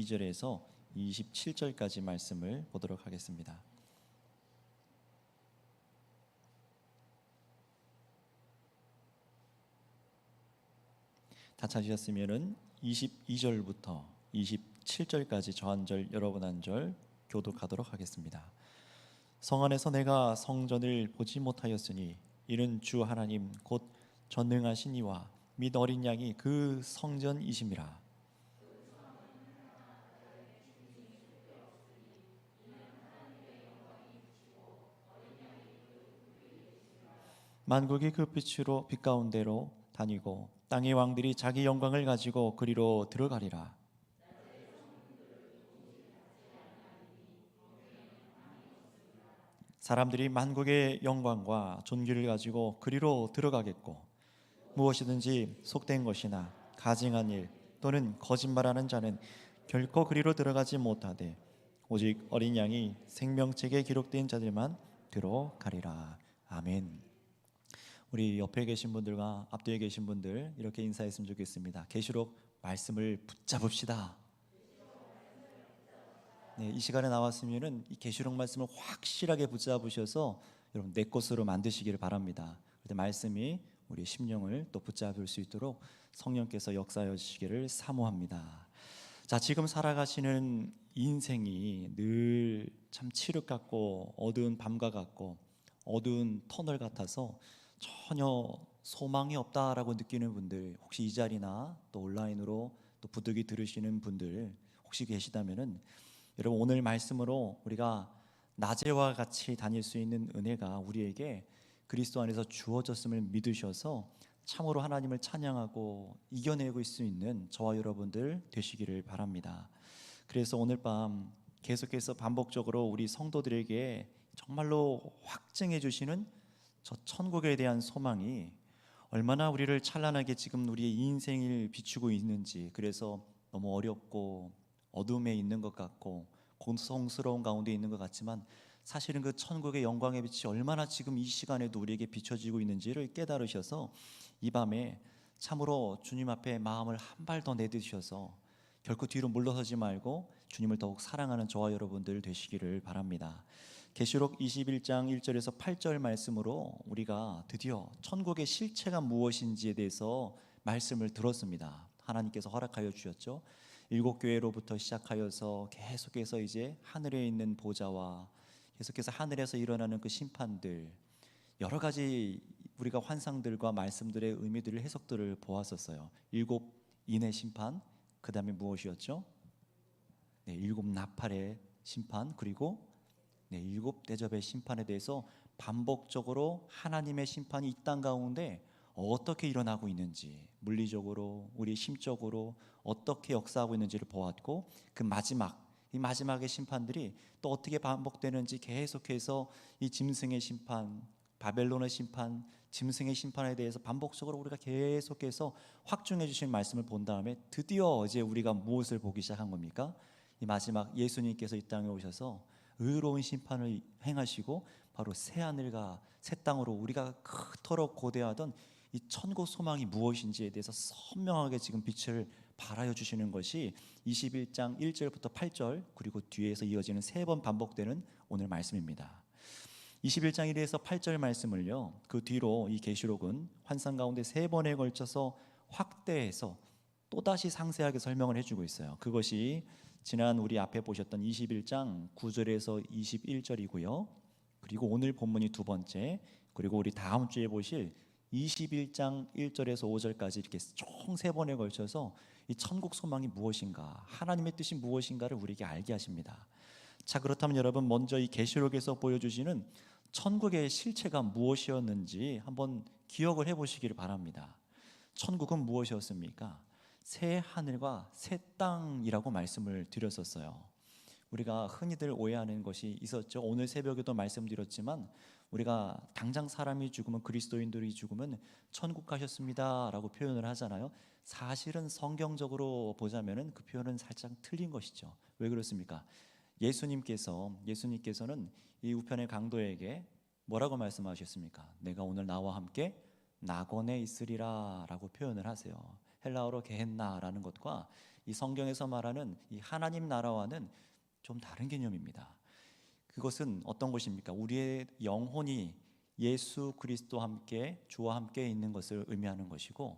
22절에서 27절까지 말씀을 보도록 하겠습니다. 다 찾으셨으면 22절부터 27절까지 저 한 절 여러분 한 절 교독하도록 하겠습니다. 성 안에서 내가 성전을 보지 못하였으니 이는 주 하나님 곧 전능하신 이와 및 어린 양이 그 성전이심이라. 만국이 그 빛으로 빛 가운데로 다니고 땅의 왕들이 자기 영광을 가지고 그리로 들어가리라. 사람들이 만국의 영광과 존귀를 가지고 그리로 들어가겠고 무엇이든지 속된 것이나 가증한 일 또는 거짓말하는 자는 결코 그리로 들어가지 못하되 오직 어린 양이 생명책에 기록된 자들만 들어가리라. 아멘. 우리 옆에 계신 분들과 앞뒤에 계신 분들 이렇게 인사했으면 좋겠습니다. 계시록 말씀을 붙잡읍시다. 네, 이 시간에 나왔으면은 이 계시록 말씀을 확실하게 붙잡으셔서 여러분 내 것으로 만드시기를 바랍니다. 그때 말씀이 우리 심령을 또 붙잡을 수 있도록 성령께서 역사하여 주시기를 사모합니다. 자, 지금 살아가시는 인생이 늘 참 칠흑 같고 어두운 밤과 같고 어두운 터널 같아서 전혀 소망이 없다라고 느끼는 분들, 혹시 이 자리나 또 온라인으로 또 부득이 들으시는 분들 혹시 계시다면은 여러분 오늘 말씀으로 우리가 낮에와 같이 다닐 수 있는 은혜가 우리에게 그리스도 안에서 주어졌음을 믿으셔서 참으로 하나님을 찬양하고 이겨내고 있을 수 있는 저와 여러분들 되시기를 바랍니다. 그래서 오늘 밤 계속해서 반복적으로 우리 성도들에게 정말로 확증해 주시는 저 천국에 대한 소망이 얼마나 우리를 찬란하게 지금 우리의 인생을 비추고 있는지, 그래서 너무 어렵고 어둠에 있는 것 같고 고통스러운 가운데 있는 것 같지만 사실은 그 천국의 영광의 빛이 얼마나 지금 이 시간에도 우리에게 비춰지고 있는지를 깨달으셔서 이 밤에 참으로 주님 앞에 마음을 한 발 더 내드셔서 결코 뒤로 물러서지 말고 주님을 더욱 사랑하는 저와 여러분들 되시기를 바랍니다. 계시록 21장 1절에서 8절 말씀으로 우리가 드디어 천국의 실체가 무엇인지에 대해서 말씀을 들었습니다. 하나님께서 허락하여 주셨죠. 7교회로부터 시작하여서 계속해서 이제 하늘에 있는 보좌와 계속해서 하늘에서 일어나는 그 심판들, 여러 가지 우리가 환상들과 말씀들의 의미들을 해석들을 보았었어요. 7인의 심판, 그 다음에 무엇이었죠? 7 나팔의 심판, 그리고 7 대접의 심판에 대해서 반복적으로 하나님의 심판이 이 땅 가운데 어떻게 일어나고 있는지, 물리적으로 우리 심적으로 어떻게 역사하고 있는지를 보았고, 그 이 마지막의 심판들이 또 어떻게 반복되는지 계속해서 이 짐승의 심판, 바벨론의 심판, 짐승의 심판에 대해서 반복적으로 우리가 계속해서 확증해 주신 말씀을 본 다음에 드디어 이제 우리가 무엇을 보기 시작한 겁니까? 이 마지막 예수님께서 이 땅에 오셔서 의로운 심판을 행하시고 바로 새 하늘과 새 땅으로 우리가 그토록 고대하던 이 천국 소망이 무엇인지에 대해서 선명하게 지금 빛을 발하여 주시는 것이 21장 1절부터 8절 그리고 뒤에서 이어지는 3번 반복되는 오늘 말씀입니다. 21장 1에서 8절 말씀을요, 그 뒤로 이 계시록은 환상 가운데 3번에 걸쳐서 확대해서 또다시 상세하게 설명을 해주고 있어요. 그것이 지난 우리 앞에 보셨던 21장 9절에서 21절이고요. 그리고 오늘 본문이 두 번째, 그리고 우리 다음 주에 보실 21장 1절에서 5절까지 이렇게 총 3번에 걸쳐서 이 천국 소망이 무엇인가, 하나님의 뜻이 무엇인가를 우리에게 알게 하십니다. 자, 그렇다면 여러분 먼저 이 계시록에서 보여주시는 천국의 실체가 무엇이었는지 한번 기억을 해보시기를 바랍니다. 천국은 무엇이었습니까? 새 하늘과 새 땅이라고 말씀을 드렸었어요. 우리가 흔히들 오해하는 것이 있었죠. 오늘 새벽에도 말씀드렸지만 우리가 당장 사람이 죽으면, 그리스도인들이 죽으면 천국 가셨습니다 라고 표현을 하잖아요. 사실은 성경적으로 보자면 그 표현은 살짝 틀린 것이죠. 왜 그렇습니까? 예수님께서는 이 우편의 강도에게 뭐라고 말씀하셨습니까? 내가 오늘 나와 함께 낙원에 있으리라 라고 표현을 하세요. 헬라어로 게헨나라는 것과 이 성경에서 말하는 이 하나님 나라와는 좀 다른 개념입니다. 그것은 어떤 것입니까? 우리의 영혼이 예수 그리스도와 함께 주와 함께 있는 것을 의미하는 것이고,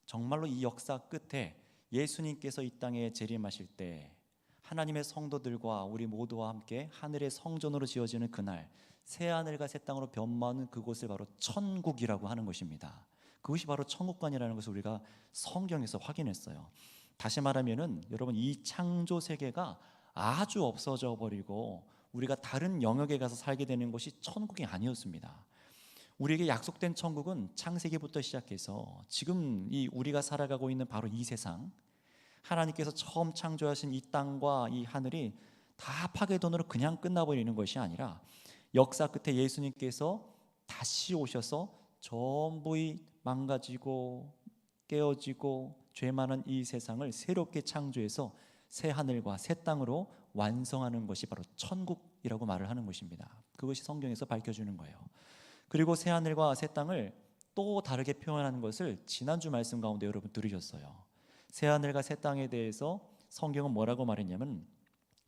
정말로 이 역사 끝에 예수님께서 이 땅에 재림하실 때 하나님의 성도들과 우리 모두와 함께 하늘의 성전으로 지어지는 그날, 새 하늘과 새 땅으로 변모하는 그곳을 바로 천국이라고 하는 것입니다. 그것이 바로 천국관이라는 것을 우리가 성경에서 확인했어요. 다시 말하면은 여러분, 이 창조 세계가 아주 없어져 버리고 우리가 다른 영역에 가서 살게 되는 것이 천국이 아니었습니다. 우리에게 약속된 천국은 창세기부터 시작해서 지금 이 우리가 살아가고 있는 바로 이 세상, 하나님께서 처음 창조하신 이 땅과 이 하늘이 다 파괴돈으로 그냥 끝나버리는 것이 아니라 역사 끝에 예수님께서 다시 오셔서 전부 망가지고 깨어지고 죄 많은 이 세상을 새롭게 창조해서 새 하늘과 새 땅으로 완성하는 것이 바로 천국이라고 말을 하는 것입니다. 그것이 성경에서 밝혀주는 거예요. 그리고 새 하늘과 새 땅을 또 다르게 표현하는 것을 지난주 말씀 가운데 여러분 들으셨어요. 새 하늘과 새 땅에 대해서 성경은 뭐라고 말했냐면,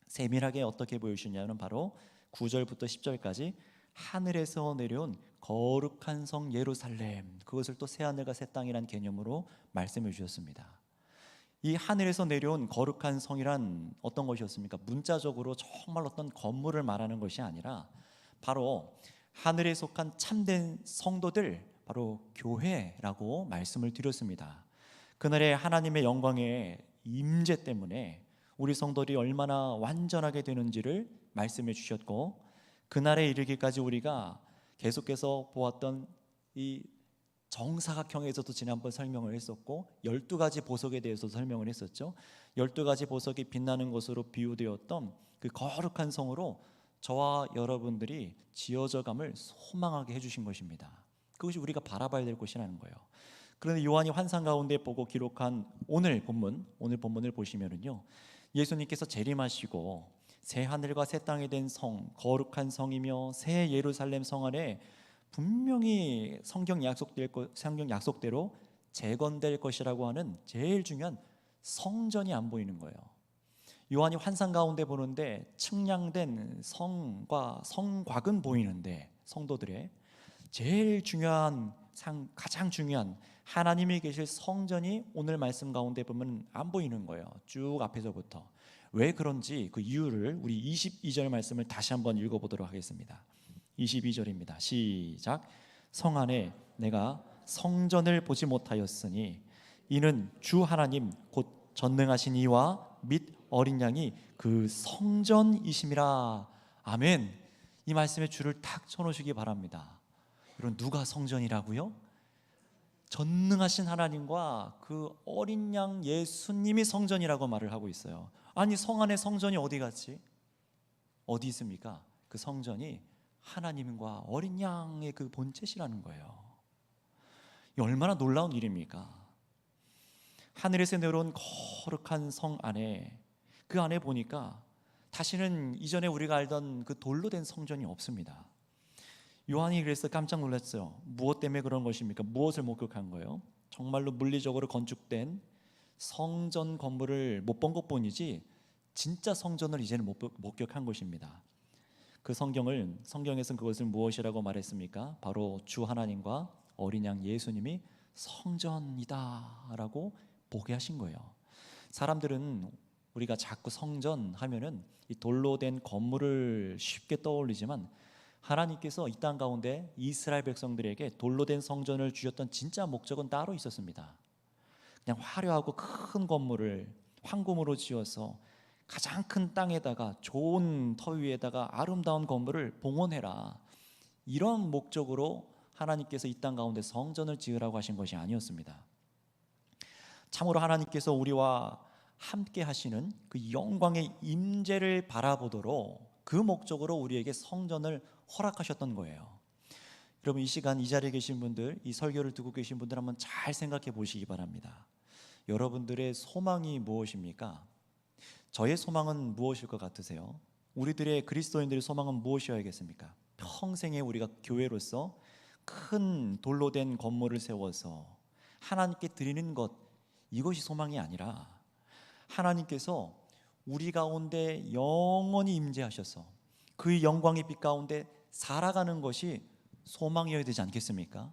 세밀하게 어떻게 보여주냐면 바로 9절부터 10절까지 하늘에서 내려온 거룩한 성 예루살렘, 그것을 또 새 하늘과 새 땅이라는 개념으로 말씀해 주셨습니다. 이 하늘에서 내려온 거룩한 성이란 어떤 것이었습니까? 문자적으로 정말 어떤 건물을 말하는 것이 아니라 바로 하늘에 속한 참된 성도들, 바로 교회라고 말씀을 드렸습니다. 그날의 하나님의 영광의 임재 때문에 우리 성도들이 얼마나 완전하게 되는지를 말씀해 주셨고, 그날에 이르기까지 우리가 계속해서 보았던 이 정사각형에서도 지난번 설명을 했었고, 12가지 보석에 대해서 설명을 했었죠. 12가지 보석이 빛나는 것으로 비유되었던 그 거룩한 성으로 저와 여러분들이 지어져감을 소망하게 해주신 것입니다. 그것이 우리가 바라봐야 될 것이라는 거예요. 그런데 요한이 환상 가운데 보고 기록한 오늘 본문을 보시면은요, 예수님께서 재림하시고 새 하늘과 새 땅이 된 성, 거룩한 성이며 새 예루살렘 성 안에 분명히 성경 약속대로 재건될 것이라고 하는 제일 중요한 성전이 안 보이는 거예요. 요한이 환상 가운데 보는데 측량된 성과 성곽은 보이는데, 성도들의 제일 중요한 가장 중요한 하나님이 계실 성전이 오늘 말씀 가운데 보면 안 보이는 거예요. 쭉 앞에서부터. 왜 그런지 그 이유를 우리 22절 말씀을 다시 한번 읽어보도록 하겠습니다. 22절입니다. 시작. 성 안에 내가 성전을 보지 못하였으니 이는 주 하나님 곧 전능하신 이와 및 어린 양이 그 성전이심이라. 아멘. 이 말씀에 줄을 탁 쳐놓으시기 바랍니다. 여러분, 누가 성전이라고요? 전능하신 하나님과 그 어린 양 예수님이 성전이라고 말을 하고 있어요. 아니, 성 안에 성전이 어디 갔지? 어디 있습니까? 그 성전이 하나님과 어린 양의 그 본체시라는 거예요. 이 얼마나 놀라운 일입니까? 하늘에서 내려온 거룩한 성 안에, 그 안에 보니까 다시는 이전에 우리가 알던 그 돌로 된 성전이 없습니다. 요한이 그래서 깜짝 놀랐어요. 무엇 때문에 그런 것입니까? 무엇을 목격한 거예요? 정말로 물리적으로 건축된 성전 건물을 못 본 것뿐이지 진짜 성전을 이제는 목격한 것입니다. 그 성경에서는 그것을 무엇이라고 말했습니까? 바로 주 하나님과 어린 양 예수님이 성전이다라고 보게 하신 거예요. 사람들은 우리가 자꾸 성전 하면은 이 돌로 된 건물을 쉽게 떠올리지만, 하나님께서 이 땅 가운데 이스라엘 백성들에게 돌로 된 성전을 주셨던 진짜 목적은 따로 있었습니다. 그냥 화려하고 큰 건물을 황금으로 지어서 가장 큰 땅에다가 좋은 터 위에다가 아름다운 건물을 봉헌해라, 이런 목적으로 하나님께서 이 땅 가운데 성전을 지으라고 하신 것이 아니었습니다. 참으로 하나님께서 우리와 함께 하시는 그 영광의 임재를 바라보도록 그 목적으로 우리에게 성전을 허락하셨던 거예요. 여러분, 이 시간 이 자리에 계신 분들, 이 설교를 듣고 계신 분들 한번 잘 생각해 보시기 바랍니다. 여러분들의 소망이 무엇입니까? 저의 소망은 무엇일 것 같으세요? 우리들의 그리스도인들의 소망은 무엇이어야겠습니까? 평생에 우리가 교회로서 큰 돌로 된 건물을 세워서 하나님께 드리는 것, 이것이 소망이 아니라 하나님께서 우리 가운데 영원히 임재하셔서 그의 영광의 빛 가운데 살아가는 것이 소망이어야 되지 않겠습니까?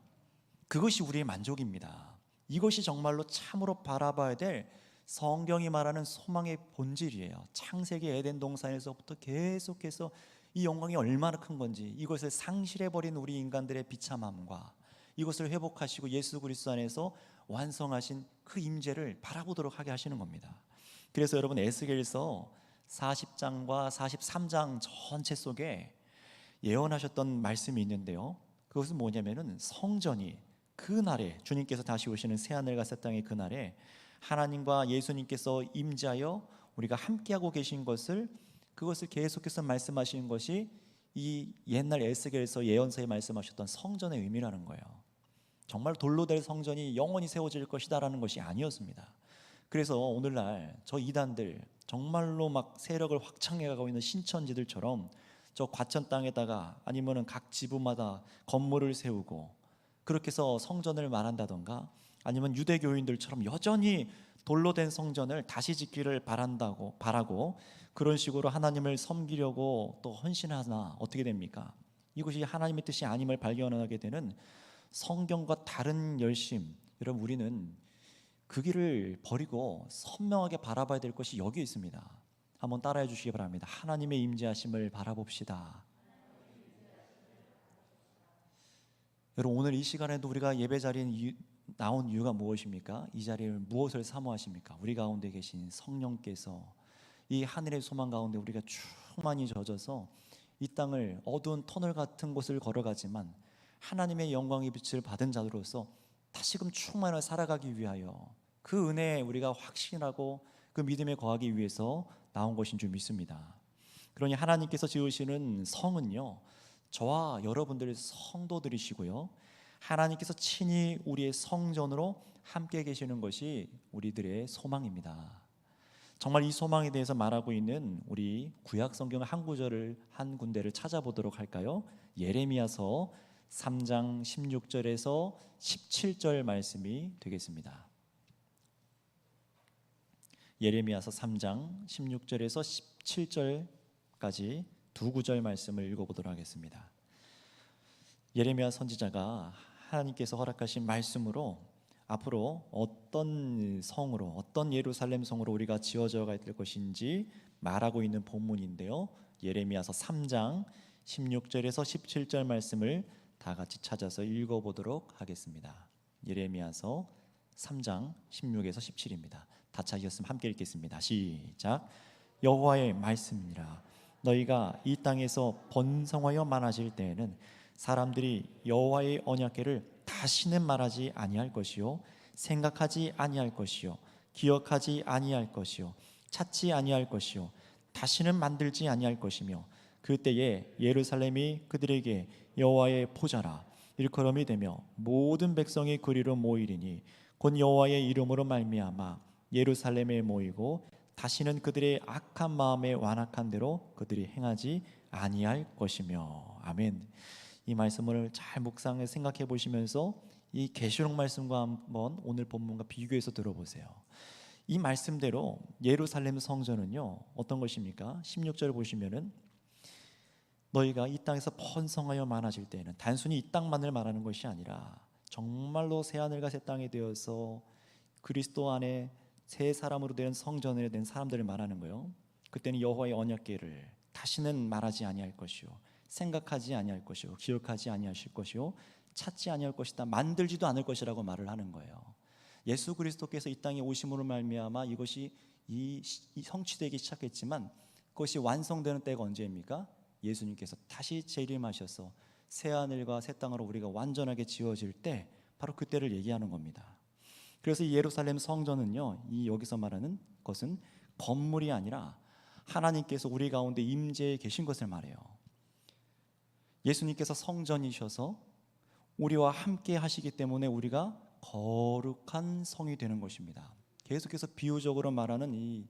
그것이 우리의 만족입니다. 이것이 정말로 참으로 바라봐야 될 성경이 말하는 소망의 본질이에요. 창세기 에덴 동산에서부터 계속해서 이 영광이 얼마나 큰 건지, 이것을 상실해버린 우리 인간들의 비참함과 이것을 회복하시고 예수 그리스도 안에서 완성하신 그 임재를 바라보도록 하게 하시는 겁니다. 그래서 여러분, 에스겔서 40장과 43장 전체 속에 예언하셨던 말씀이 있는데요, 그것은 뭐냐면은 성전이 그날에, 주님께서 다시 오시는 새하늘과 새 땅의 그날에 하나님과 예수님께서 임재하여 우리가 함께하고 계신 것을, 그것을 계속해서 말씀하시는 것이 이 옛날 에스겔서 예언서에 말씀하셨던 성전의 의미라는 거예요. 정말 돌로 될 성전이 영원히 세워질 것이다라는 것이 아니었습니다. 그래서 오늘날 저 이단들, 정말로 막 세력을 확장해 가고 있는 신천지들처럼 저 과천 땅에다가 아니면은 각 지부마다 건물을 세우고 그렇게 해서 성전을 말한다던가, 아니면 유대교인들처럼 여전히 돌로 된 성전을 다시 짓기를 바라고 그런 식으로 하나님을 섬기려고 또 헌신하나 어떻게 됩니까? 이것이 하나님의 뜻이 아님을 발견하게 되는 성경과 다른 열심, 여러분, 우리는 그 길을 버리고 선명하게 바라봐야 될 것이 여기 있습니다. 한번 따라해 주시기 바랍니다. 하나님의 임재하심을 바라봅시다. 여러분, 오늘 이 시간에도 우리가 예배 자리에 나온 이유가 무엇입니까? 이 자리를 무엇을 사모하십니까? 우리 가운데 계신 성령께서 이 하늘의 소망 가운데 우리가 충만히 젖어서 이 땅을 어두운 터널 같은 곳을 걸어가지만 하나님의 영광의 빛을 받은 자로서 다시금 충만하게 살아가기 위하여 그 은혜에 우리가 확신하고 그 믿음에 거하기 위해서 나온 것인 줄 믿습니다. 그러니 하나님께서 지으시는 성은요, 저와 여러분들의 성도들이시고요, 하나님께서 친히 우리의 성전으로 함께 계시는 것이 우리들의 소망입니다. 정말 이 소망에 대해서 말하고 있는 우리 구약 성경 한 구절을, 한 군데를 찾아보도록 할까요? 예레미야서 3장 16절에서 17절 말씀이 되겠습니다. 예레미야서 3장 16절에서 17절까지 두 구절 말씀을 읽어보도록 하겠습니다. 예레미야 선지자가 하나님께서 허락하신 말씀으로 앞으로 어떤 성으로, 어떤 예루살렘 성으로 우리가 지어져 가야 될 것인지 말하고 있는 본문인데요, 예레미야서 3장 16절에서 17절 말씀을 다 같이 찾아서 읽어보도록 하겠습니다. 예레미야서 3장 16에서 17입니다. 다 찾으셨으면 함께 읽겠습니다. 시작. 여호와의 말씀이니라. 너희가 이 땅에서 번성하여 많아질 때에는 사람들이 여호와의 언약궤를 다시는 말하지 아니할 것이요, 생각하지 아니할 것이요, 기억하지 아니할 것이요, 찾지 아니할 것이요, 다시는 만들지 아니할 것이며, 그때에 예루살렘이 그들에게 여호와의 보좌라 일컬음이 되며 모든 백성이 그리로 모이리니 곧 여호와의 이름으로 말미암아 예루살렘에 모이고 다시는 그들의 악한 마음에 완악한 대로 그들이 행하지 아니할 것이며. 아멘. 이 말씀을 잘 묵상해 생각해 보시면서 이 계시록 말씀과 한번 오늘 본문과 비교해서 들어보세요. 이 말씀대로 예루살렘 성전은요, 어떤 것입니까? 16절 보시면은 너희가 이 땅에서 번성하여 많아질 때에는, 단순히 이 땅만을 말하는 것이 아니라 정말로 새하늘과 새 땅이 되어서 그리스도 안에 새 사람으로 된 성전에 된 사람들을 말하는 거예요. 그때는 여호와의 언약궤를 다시는 말하지 아니할 것이요, 생각하지 아니할 것이요, 기억하지 아니하실 것이요, 찾지 아니할 것이다, 만들지도 않을 것이라고 말을 하는 거예요. 예수 그리스도께서 이 땅에 오심으로 말미암아 이것이 성취되기 시작했지만 그것이 완성되는 때가 언제입니까? 예수님께서 다시 재림하셔서 새 하늘과 새 땅으로 우리가 완전하게 지어질 때, 바로 그때를 얘기하는 겁니다. 그래서 이 예루살렘 성전은요, 이 여기서 말하는 것은 건물이 아니라 하나님께서 우리 가운데 임재해 계신 것을 말해요. 예수님께서 성전이셔서 우리와 함께 하시기 때문에 우리가 거룩한 성이 되는 것입니다. 계속해서 비유적으로 말하는 이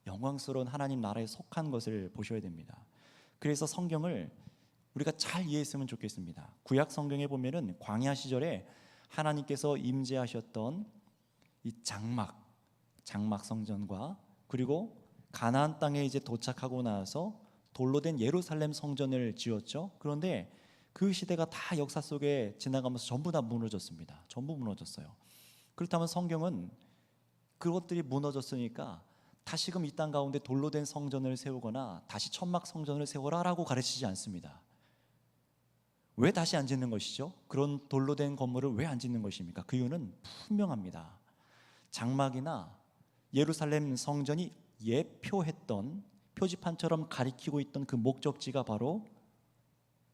영광스러운 하나님 나라에 속한 것을 보셔야 됩니다. 그래서 성경을 우리가 잘 이해했으면 좋겠습니다. 구약 성경에 보면은 광야 시절에 하나님께서 임재하셨던 이 장막 성전과 그리고 가나안 땅에 이제 도착하고 나서 돌로 된 예루살렘 성전을 지었죠. 그런데 그 시대가 다 역사 속에 지나가면서 전부 다 무너졌습니다. 전부 무너졌어요. 그렇다면 성경은 그것들이 무너졌으니까 다시금 이 땅 가운데 돌로 된 성전을 세우거나 다시 천막 성전을 세워라라고 가르치지 않습니다. 왜 다시 안 짓는 것이죠? 그런 돌로 된 건물을 왜 안 짓는 것입니까? 그 이유는 분명합니다. 장막이나 예루살렘 성전이 예표했던, 표지판처럼 가리키고 있던 그 목적지가 바로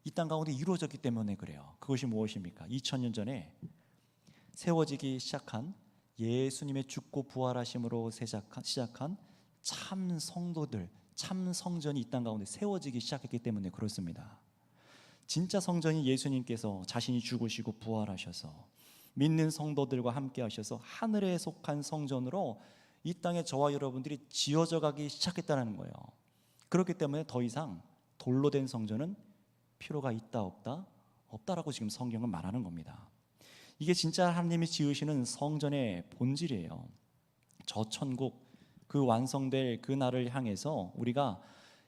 이 땅 가운데 이루어졌기 때문에 그래요. 그것이 무엇입니까? 2000년 전에 세워지기 시작한 예수님의 죽고 부활하심으로 시작한 참 성도들, 참 성전이 이 땅 가운데 세워지기 시작했기 때문에 그렇습니다. 진짜 성전이 예수님께서 자신이 죽으시고 부활하셔서 믿는 성도들과 함께 하셔서 하늘에 속한 성전으로 이 땅에 저와 여러분들이 지어져 가기 시작했다는 거예요. 그렇기 때문에 더 이상 돌로 된 성전은 필요가 있다 없다? 없다라고 지금 성경은 말하는 겁니다. 이게 진짜 하나님이 지으시는 성전의 본질이에요. 저 천국, 그 완성될 그 날을 향해서 우리가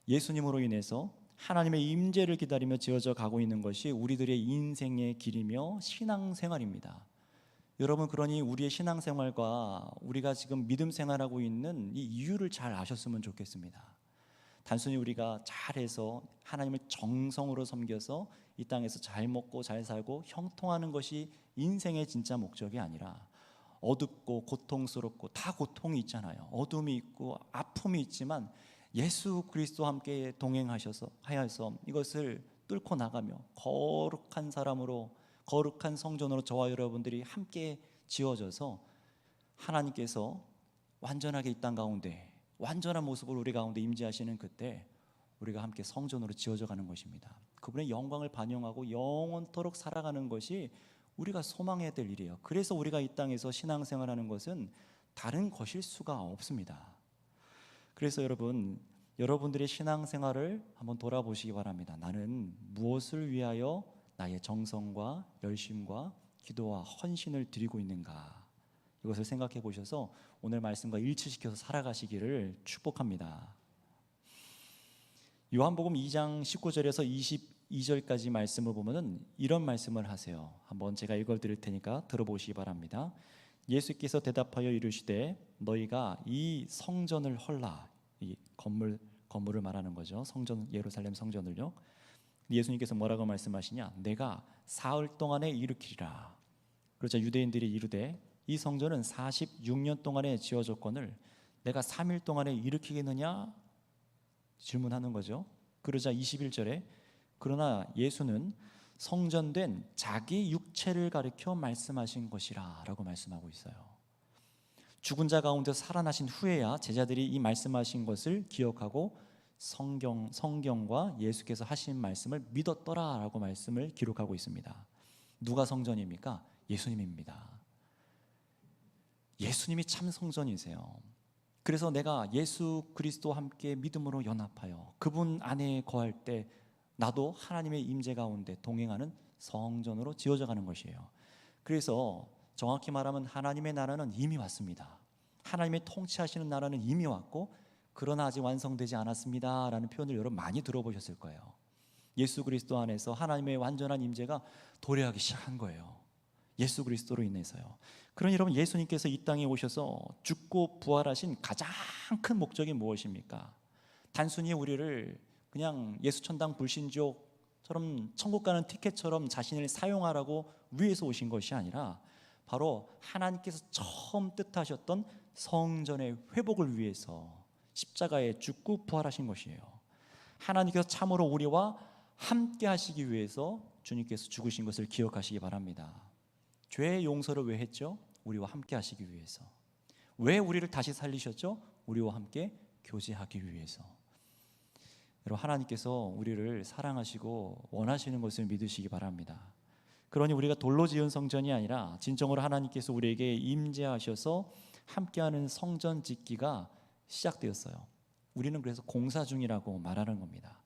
예수님으로 인해서 하나님의 임재를 기다리며 지어져 가고 있는 것이 우리들의 인생의 길이며 신앙생활입니다. 여러분, 그러니 우리의 신앙생활과 우리가 지금 믿음 생활하고 있는 이 이유를 잘 아셨으면 좋겠습니다. 단순히 우리가 잘해서 하나님을 정성으로 섬겨서 이 땅에서 잘 먹고 잘 살고 형통하는 것이 인생의 진짜 목적이 아니라, 어둡고 고통스럽고 다 고통이 있잖아요. 어둠이 있고 아픔이 있지만 예수 그리스도와 함께 동행하셔서 하여서 이것을 뚫고 나가며 거룩한 사람으로, 거룩한 성전으로 저와 여러분들이 함께 지어져서 하나님께서 완전하게 이 땅 가운데 완전한 모습으로 우리 가운데 임재하시는 그때 우리가 함께 성전으로 지어져 가는 것입니다. 그분의 영광을 반영하고 영원토록 살아가는 것이 우리가 소망해야 될 일이에요. 그래서 우리가 이 땅에서 신앙생활하는 것은 다른 것일 수가 없습니다. 그래서 여러분들의 신앙생활을 한번 돌아보시기 바랍니다. 나는 무엇을 위하여 나의 정성과 열심과 기도와 헌신을 드리고 있는가? 이것을 생각해 보셔서 오늘 말씀과 일치시켜서 살아가시기를 축복합니다. 요한복음 2장 19절에서 22절까지 말씀을 보면은 이런 말씀을 하세요. 한번 제가 읽어 드릴 테니까 들어보시기 바랍니다. 예수께서 대답하여 이르시되 너희가 이 성전을 헐라. 이 건물을 말하는 거죠. 성전, 예루살렘 성전을요. 예수님께서 뭐라고 말씀하시냐? 내가 사흘 동안에 일으키리라. 그러자 유대인들이 이르되 이 성전은 46년 동안에 지어졌거늘 내가 3일 동안에 일으키겠느냐? 질문하는 거죠. 그러자 21절에 그러나 예수는 성전된 자기 육체를 가리켜 말씀하신 것이라 라고 말씀하고 있어요. 죽은 자 가운데 살아나신 후에야 제자들이 이 말씀하신 것을 기억하고 성경과 예수께서 하신 말씀을 믿었더라 라고 말씀을 기록하고 있습니다. 누가 성전입니까? 예수님입니다. 예수님이 참 성전이세요. 그래서 내가 예수 그리스도와 함께 믿음으로 연합하여 그분 안에 거할 때 나도 하나님의 임재 가운데 동행하는 성전으로 지어져 가는 것이에요. 그래서 정확히 말하면 하나님의 나라는 이미 왔습니다. 하나님의 통치하시는 나라는 이미 왔고 그러나 아직 완성되지 않았습니다 라는 표현을 여러분 많이 들어보셨을 거예요. 예수 그리스도 안에서 하나님의 완전한 임재가 도래하기 시작한 거예요. 예수 그리스도로 인해서요. 그러니 여러분, 예수님께서 이 땅에 오셔서 죽고 부활하신 가장 큰 목적이 무엇입니까? 단순히 우리를 그냥 예수천당 불신지옥처럼 천국 가는 티켓처럼 자신을 사용하라고 위해서 오신 것이 아니라 바로 하나님께서 처음 뜻하셨던 성전의 회복을 위해서 십자가에 죽고 부활하신 것이에요. 하나님께서 참으로 우리와 함께 하시기 위해서 주님께서 죽으신 것을 기억하시기 바랍니다. 죄의 용서를 왜 했죠? 우리와 함께 하시기 위해서. 왜 우리를 다시 살리셨죠? 우리와 함께 교제하기 위해서. 여러분, 하나님께서 우리를 사랑하시고 원하시는 것을 믿으시기 바랍니다. 그러니 우리가 돌로 지은 성전이 아니라 진정으로 하나님께서 우리에게 임재하셔서 함께하는 성전 짓기가 시작되었어요. 우리는 그래서 공사 중이라고 말하는 겁니다.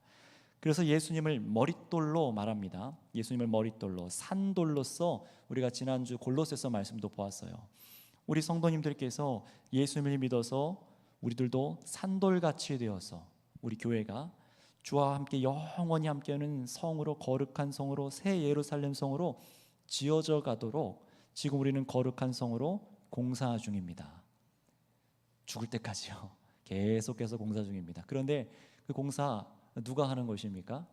그래서 예수님을 머릿돌로 말합니다. 예수님을 머릿돌로, 산돌로서 우리가 지난주 골로새서 말씀도 보았어요. 우리 성도님들께서 예수님을 믿어서 우리들도 산돌같이 되어서 우리 교회가 주와 함께 영원히 함께하는 성으로, 거룩한 성으로, 새 예루살렘 성으로 지어져 가도록 지금 우리는 거룩한 성으로 공사 중입니다. 죽을 때까지요. 계속해서 공사 중입니다. 그런데 그 공사 누가 하는 것입니까?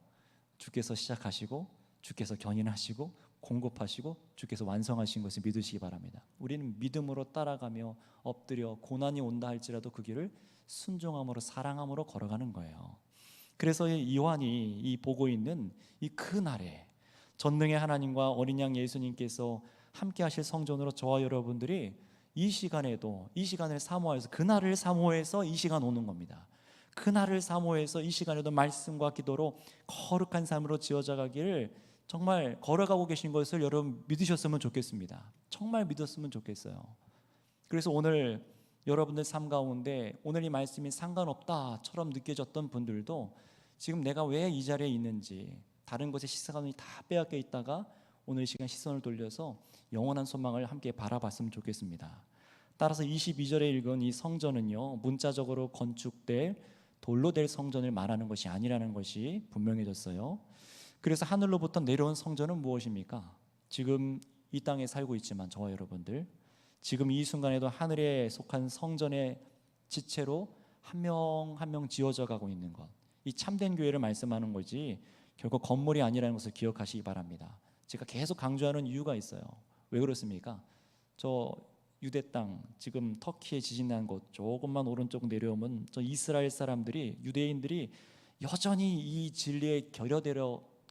주께서 시작하시고 주께서 견인하시고 공급하시고 주께서 완성하신 것을 믿으시기 바랍니다. 우리는 믿음으로 따라가며 엎드려 고난이 온다 할지라도 그 길을 순종함으로 사랑함으로 걸어가는 거예요. 그래서 이 요한이 이 보고 있는 이 그 날에 전능의 하나님과 어린 양 예수님께서 함께 하실 성전으로 저와 여러분들이 이 시간에도 이 시간을 사모해서 그날을 사모해서 이 시간 오는 겁니다. 그날을 사모해서 이 시간에도 말씀과 기도로 거룩한 삶으로 지어져 가기를 정말 걸어가고 계신 것을 여러분 믿으셨으면 좋겠습니다. 정말 믿었으면 좋겠어요. 그래서 오늘 여러분들 삶 가운데 오늘 이 말씀이 상관없다처럼 느껴졌던 분들도 지금 내가 왜 이 자리에 있는지 다른 것에 시선이 다 빼앗겨 있다가 오늘 이 시간 시선을 돌려서 영원한 소망을 함께 바라봤으면 좋겠습니다. 따라서 22절에 읽은 이 성전은요, 문자적으로 건축될 돌로 될 성전을 말하는 것이 아니라는 것이 분명해졌어요. 그래서 하늘로부터 내려온 성전은 무엇입니까? 지금 이 땅에 살고 있지만 저와 여러분들 지금 이 순간에도 하늘에 속한 성전의 지체로 한 명 한 명 지어져 가고 있는 것, 이 참된 교회를 말씀하는 거지 결국 건물이 아니라는 것을 기억하시기 바랍니다. 제가 계속 강조하는 이유가 있어요. 왜 그렇습니까? 저 유대 땅, 지금 터키에 지진 난 곳 조금만 오른쪽 내려오면 저 이스라엘 사람들이, 유대인들이 여전히 이 진리에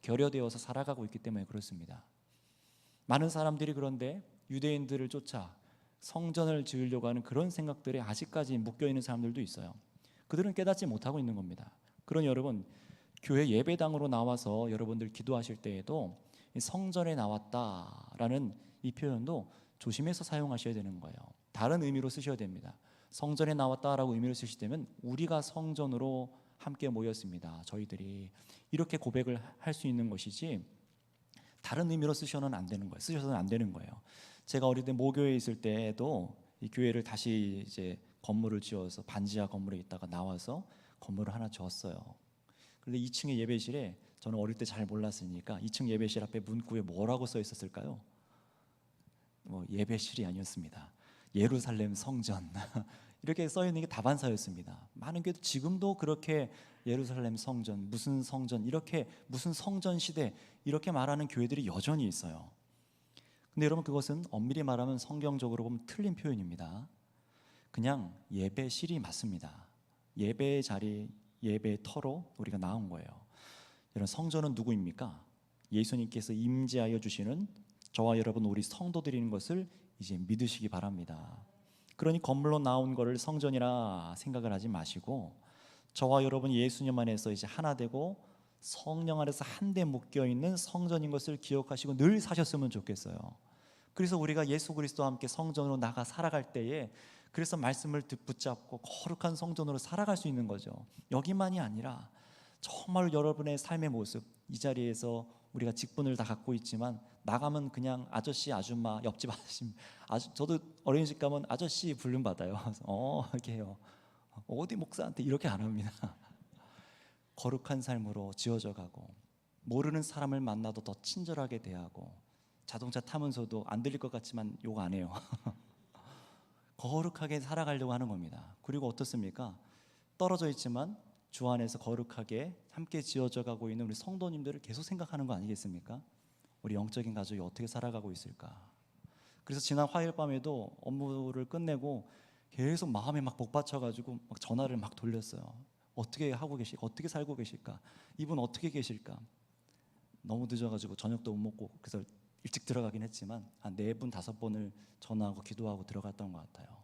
결여되어서 살아가고 있기 때문에 그렇습니다. 많은 사람들이 그런데 유대인들을 쫓아 성전을 지으려고 하는 그런 생각들에 아직까지 묶여있는 사람들도 있어요. 그들은 깨닫지 못하고 있는 겁니다. 그러니 여러분, 교회 예배당으로 나와서 여러분들 기도하실 때에도 성전에 나왔다라는 이 표현도 조심해서 사용하셔야 되는 거예요. 다른 의미로 쓰셔야 됩니다. 성전에 나왔다라고 의미를 쓰시다면 우리가 성전으로 함께 모였습니다. 저희들이 이렇게 고백을 할 수 있는 것이지 다른 의미로 쓰셔서는 안 되는 거예요. 제가 어릴 때 모교에 있을 때에도 이 교회를 다시 이제 건물을 지어서 반지하 건물에 있다가 나와서 건물을 하나 지었어요. 그런데 2층의 예배실에 저는 어릴 때 잘 몰랐으니까 2층 예배실 앞에 문구에 뭐라고 써 있었을까요? 예배실이 아니었습니다. 예루살렘 성전 이렇게 써 있는 게 다반사였습니다. 많은 교회도 지금도 그렇게 예루살렘 성전, 무슨 성전, 이렇게 무슨 성전 시대 이렇게 말하는 교회들이 여전히 있어요. 근데 여러분, 그것은 엄밀히 말하면 성경적으로 보면 틀린 표현입니다. 그냥 예배실이 맞습니다. 예배의 자리, 예배의 터로 우리가 나온 거예요. 여러분, 성전은 누구입니까? 예수님께서 임재하여 주시는 저와 여러분 우리 성도들인 것을 이제 믿으시기 바랍니다. 그러니 건물로 나온 거를 성전이라 생각을 하지 마시고 저와 여러분 예수님 안에서 이제 하나 되고 성령 안에서 한데 묶여 있는 성전인 것을 기억하시고 늘 사셨으면 좋겠어요. 그래서 우리가 예수 그리스도와 함께 성전으로 나가 살아갈 때에 그래서 말씀을 붙잡고 거룩한 성전으로 살아갈 수 있는 거죠. 여기만이 아니라 정말 여러분의 삶의 모습, 이 자리에서 우리가 직분을 다 갖고 있지만 나가면 그냥 아저씨, 아줌마, 옆집 아저씨, 저도 어린이집 가면 아저씨 불름 받아요. 이렇게 해요. 어디 목사한테 이렇게 안 합니다. 거룩한 삶으로 지어져 가고 모르는 사람을 만나도 더 친절하게 대하고 자동차 타면서도 안 들릴 것 같지만 욕 안 해요. 거룩하게 살아가려고 하는 겁니다. 그리고 어떻습니까? 떨어져 있지만 주 안에서 거룩하게 함께 지어져 가고 있는 우리 성도님들을 계속 생각하는 거 아니겠습니까? 우리 영적인 가족이 어떻게 살아가고 있을까? 그래서 지난 화요일 밤에도 업무를 끝내고 계속 마음에 막 복받쳐가지고 막 전화를 막 돌렸어요. 어떻게 하고 계실까? 어떻게 살고 계실까? 이분 어떻게 계실까? 너무 늦어가지고 저녁도 못 먹고 그래서 일찍 들어가긴 했지만 한 4번, 5번을 전화하고 기도하고 들어갔던 것 같아요.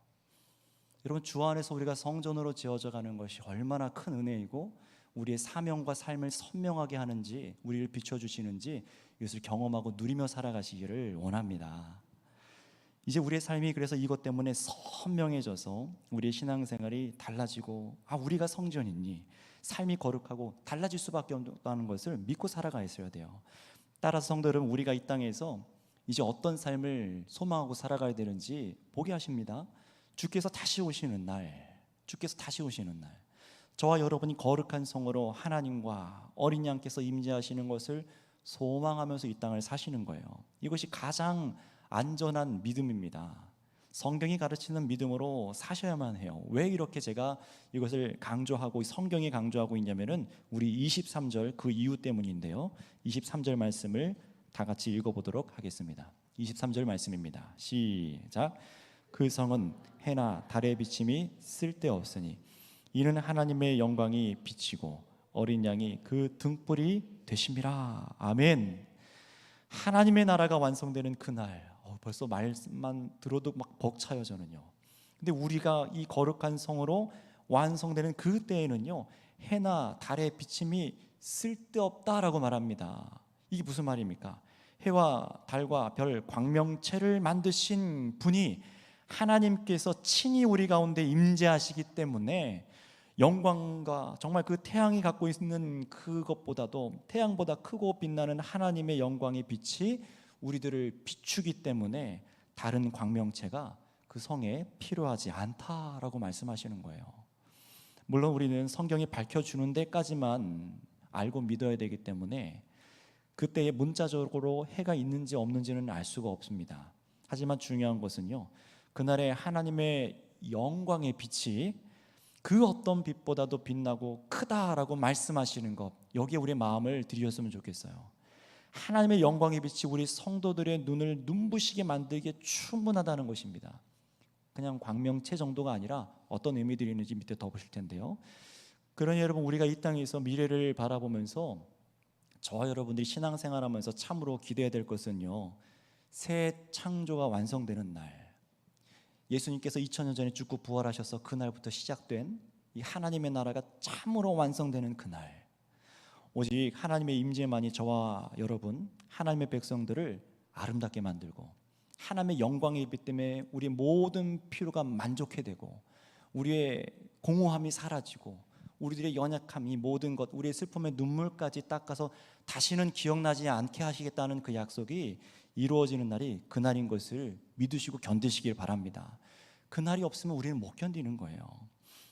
여러분, 주 안에서 우리가 성전으로 지어져 가는 것이 얼마나 큰 은혜이고 우리의 사명과 삶을 선명하게 하는지, 우리를 비춰주시는지 이것을 경험하고 누리며 살아가시기를 원합니다. 이제 우리의 삶이 그래서 이것 때문에 선명해져서 우리의 신앙생활이 달라지고 우리가 성전이니 삶이 거룩하고 달라질 수밖에 없다는 것을 믿고 살아가 있어야 돼요. 따라서 성도 여러분, 우리가 이 땅에서 이제 어떤 삶을 소망하고 살아가야 되는지 보게 하십니다. 주께서 다시 오시는 날, 주께서 다시 오시는 날, 저와 여러분이 거룩한 성으로 하나님과 어린 양께서 임재하시는 것을 소망하면서 이 땅을 사시는 거예요. 이것이 가장 안전한 믿음입니다. 성경이 가르치는 믿음으로 사셔야만 해요. 왜 이렇게 제가 이것을 강조하고 성경이 강조하고 있냐면은 우리 23절 그 이유 때문인데요. 23절 말씀을 다 같이 읽어보도록 하겠습니다. 23절 말씀입니다. 시작. 그 성은 해나 달의 비침이 쓸데없으니 이는 하나님의 영광이 비치고 어린 양이 그 등불이 되심이라. 아멘. 하나님의 나라가 완성되는 그날, 벌써 말씀만 들어도 막 벅차요 저는요. 근데 우리가 이 거룩한 성으로 완성되는 그 때에는요, 해나 달의 비침이 쓸데없다라고 말합니다. 이게 무슨 말입니까? 해와 달과 별 광명체를 만드신 분이 하나님께서 친히 우리 가운데 임재하시기 때문에 영광과 정말 그 태양이 갖고 있는 그것보다도 태양보다 크고 빛나는 하나님의 영광의 빛이 우리들을 비추기 때문에 다른 광명체가 그 성에 필요하지 않다라고 말씀하시는 거예요. 물론 우리는 성경이 밝혀주는 데까지만 알고 믿어야 되기 때문에 그때에 문자적으로 해가 있는지 없는지는 알 수가 없습니다. 하지만 중요한 것은요, 그날에 하나님의 영광의 빛이 그 어떤 빛보다도 빛나고 크다라고 말씀하시는 것, 여기에 우리의 마음을 들이셨으면 좋겠어요. 하나님의 영광의 빛이 우리 성도들의 눈을 눈부시게 만들기에 충분하다는 것입니다. 그냥 광명체 정도가 아니라 어떤 의미들이 있는지 밑에 더 보실 텐데요. 그러니 여러분, 우리가 이 땅에서 미래를 바라보면서 저와 여러분들이 신앙생활하면서 참으로 기대해야 될 것은요, 새 창조가 완성되는 날, 예수님께서 2000년 전에 죽고 부활하셔서 그날부터 시작된 이 하나님의 나라가 참으로 완성되는 그날, 오직 하나님의 임재만이 저와 여러분 하나님의 백성들을 아름답게 만들고 하나님의 영광의 빛 때문에 우리의 모든 필요가 만족해 되고 우리의 공허함이 사라지고 우리들의 연약함, 이 모든 것, 우리의 슬픔의 눈물까지 닦아서 다시는 기억나지 않게 하시겠다는 그 약속이 이루어지는 날이 그날인 것을 믿으시고 견디시길 바랍니다. 그날이 없으면 우리는 못 견디는 거예요.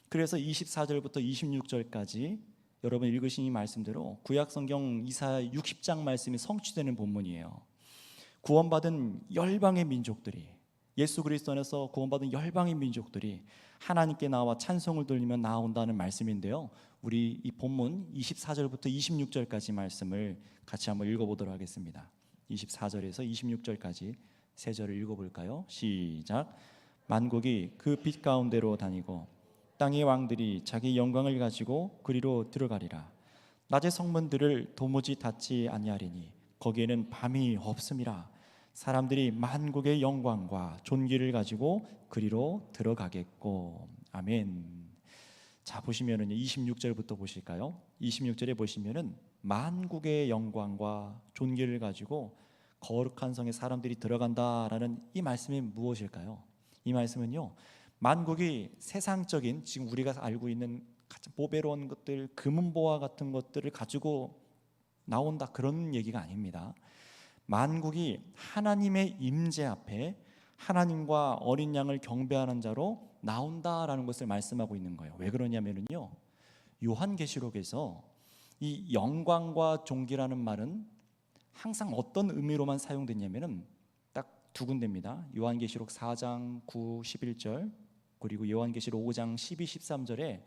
그래서 24절부터 26절까지 여러분 읽으신 이 말씀대로 구약성경 이사야 60장 말씀이 성취되는 본문이에요. 구원받은 열방의 민족들이, 예수 그리스도 안에서 구원받은 열방의 민족들이 하나님께 나와 찬송을 돌리며 나온다는 말씀인데요, 우리 이 본문 24절부터 26절까지 말씀을 같이 한번 읽어보도록 하겠습니다. 24절에서 26절까지 세 절을 읽어볼까요? 시작. 만국이 그 빛 가운데로 다니고 땅의 왕들이 자기 영광을 가지고 그리로 들어가리라. 낮의 성문들을 도무지 닫지 아니하리니 거기에는 밤이 없음이라. 사람들이 만국의 영광과 존귀를 가지고 그리로 들어가겠고. 아멘. 자, 보시면은 26절부터 보실까요? 26절에 보시면은 만국의 영광과 존귀를 가지고 거룩한 성에 사람들이 들어간다라는 이 말씀이 무엇일까요? 이 말씀은요, 만국이 세상적인 지금 우리가 알고 있는 보배로운 것들, 금은보화 같은 것들을 가지고 나온다, 그런 얘기가 아닙니다. 만국이 하나님의 임재 앞에 하나님과 어린 양을 경배하는 자로 나온다라는 것을 말씀하고 있는 거예요. 왜 그러냐면요, 요한계시록에서 이 영광과 존귀라는 말은 항상 어떤 의미로만 사용됐냐면은 딱 두 군데입니다. 요한계시록 4장 9, 11절, 그리고 요한계시록 5장 12, 13절에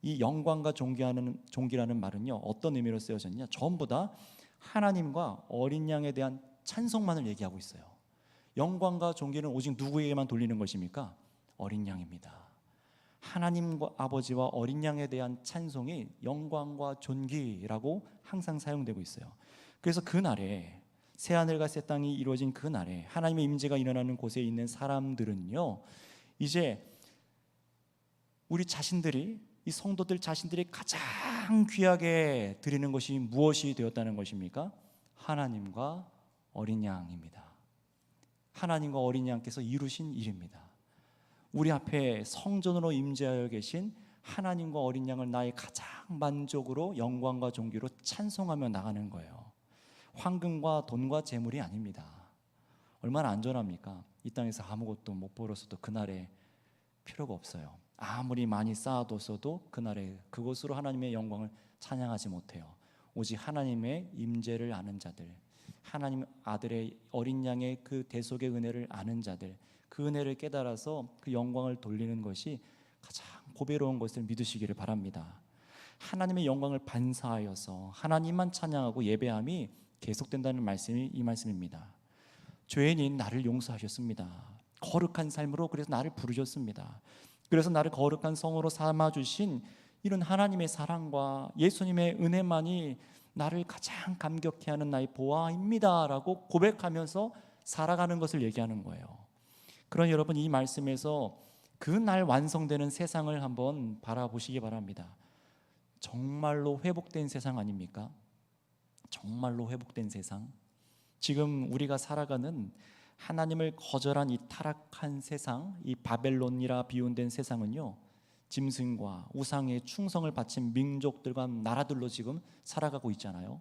이 영광과 존귀라는 말은요, 어떤 의미로 쓰여졌냐? 전부 다 하나님과 어린 양에 대한 찬송만을 얘기하고 있어요. 영광과 존귀는 오직 누구에게만 돌리는 것입니까? 어린 양입니다. 하나님과 아버지와 어린 양에 대한 찬송이 영광과 존귀라고 항상 사용되고 있어요. 그래서 그날에 새하늘과 새 땅이 이루어진 그날에 하나님의 임재가 일어나는 곳에 있는 사람들은요, 이제 우리 자신들이, 이 성도들 자신들이 가장 귀하게 드리는 것이 무엇이 되었다는 것입니까? 하나님과 어린 양입니다. 하나님과 어린 양께서 이루신 일입니다. 우리 앞에 성전으로 임재하여 계신 하나님과 어린 양을 나의 가장 만족으로 영광과 존귀로 찬송하며 나가는 거예요. 황금과 돈과 재물이 아닙니다. 얼마나 안전합니까? 이 땅에서 아무것도 못 벌었어도 그날에 필요가 없어요. 아무리 많이 쌓아뒀어도 그날에 그것으로 하나님의 영광을 찬양하지 못해요. 오직 하나님의 임재를 아는 자들, 하나님 아들의 어린 양의 그 대속의 은혜를 아는 자들, 그 은혜를 깨달아서 그 영광을 돌리는 것이 가장 고배로운 것을 믿으시기를 바랍니다. 하나님의 영광을 반사하여서 하나님만 찬양하고 예배함이 계속된다는 말씀이 이 말씀입니다. 죄인인 나를 용서하셨습니다. 거룩한 삶으로 그래서 나를 부르셨습니다. 그래서 나를 거룩한 성으로 삼아주신 이런 하나님의 사랑과 예수님의 은혜만이 나를 가장 감격해 하는 나의 보아입니다 라고 고백하면서 살아가는 것을 얘기하는 거예요. 그러니 여러분, 이 말씀에서 그 날 완성되는 세상을 한번 바라보시기 바랍니다. 정말로 회복된 세상 아닙니까? 정말로 회복된 세상. 지금 우리가 살아가는 하나님을 거절한 이 타락한 세상, 이 바벨론이라 비운된 세상은요, 짐승과 우상의 충성을 바친 민족들과 나라들로 지금 살아가고 있잖아요.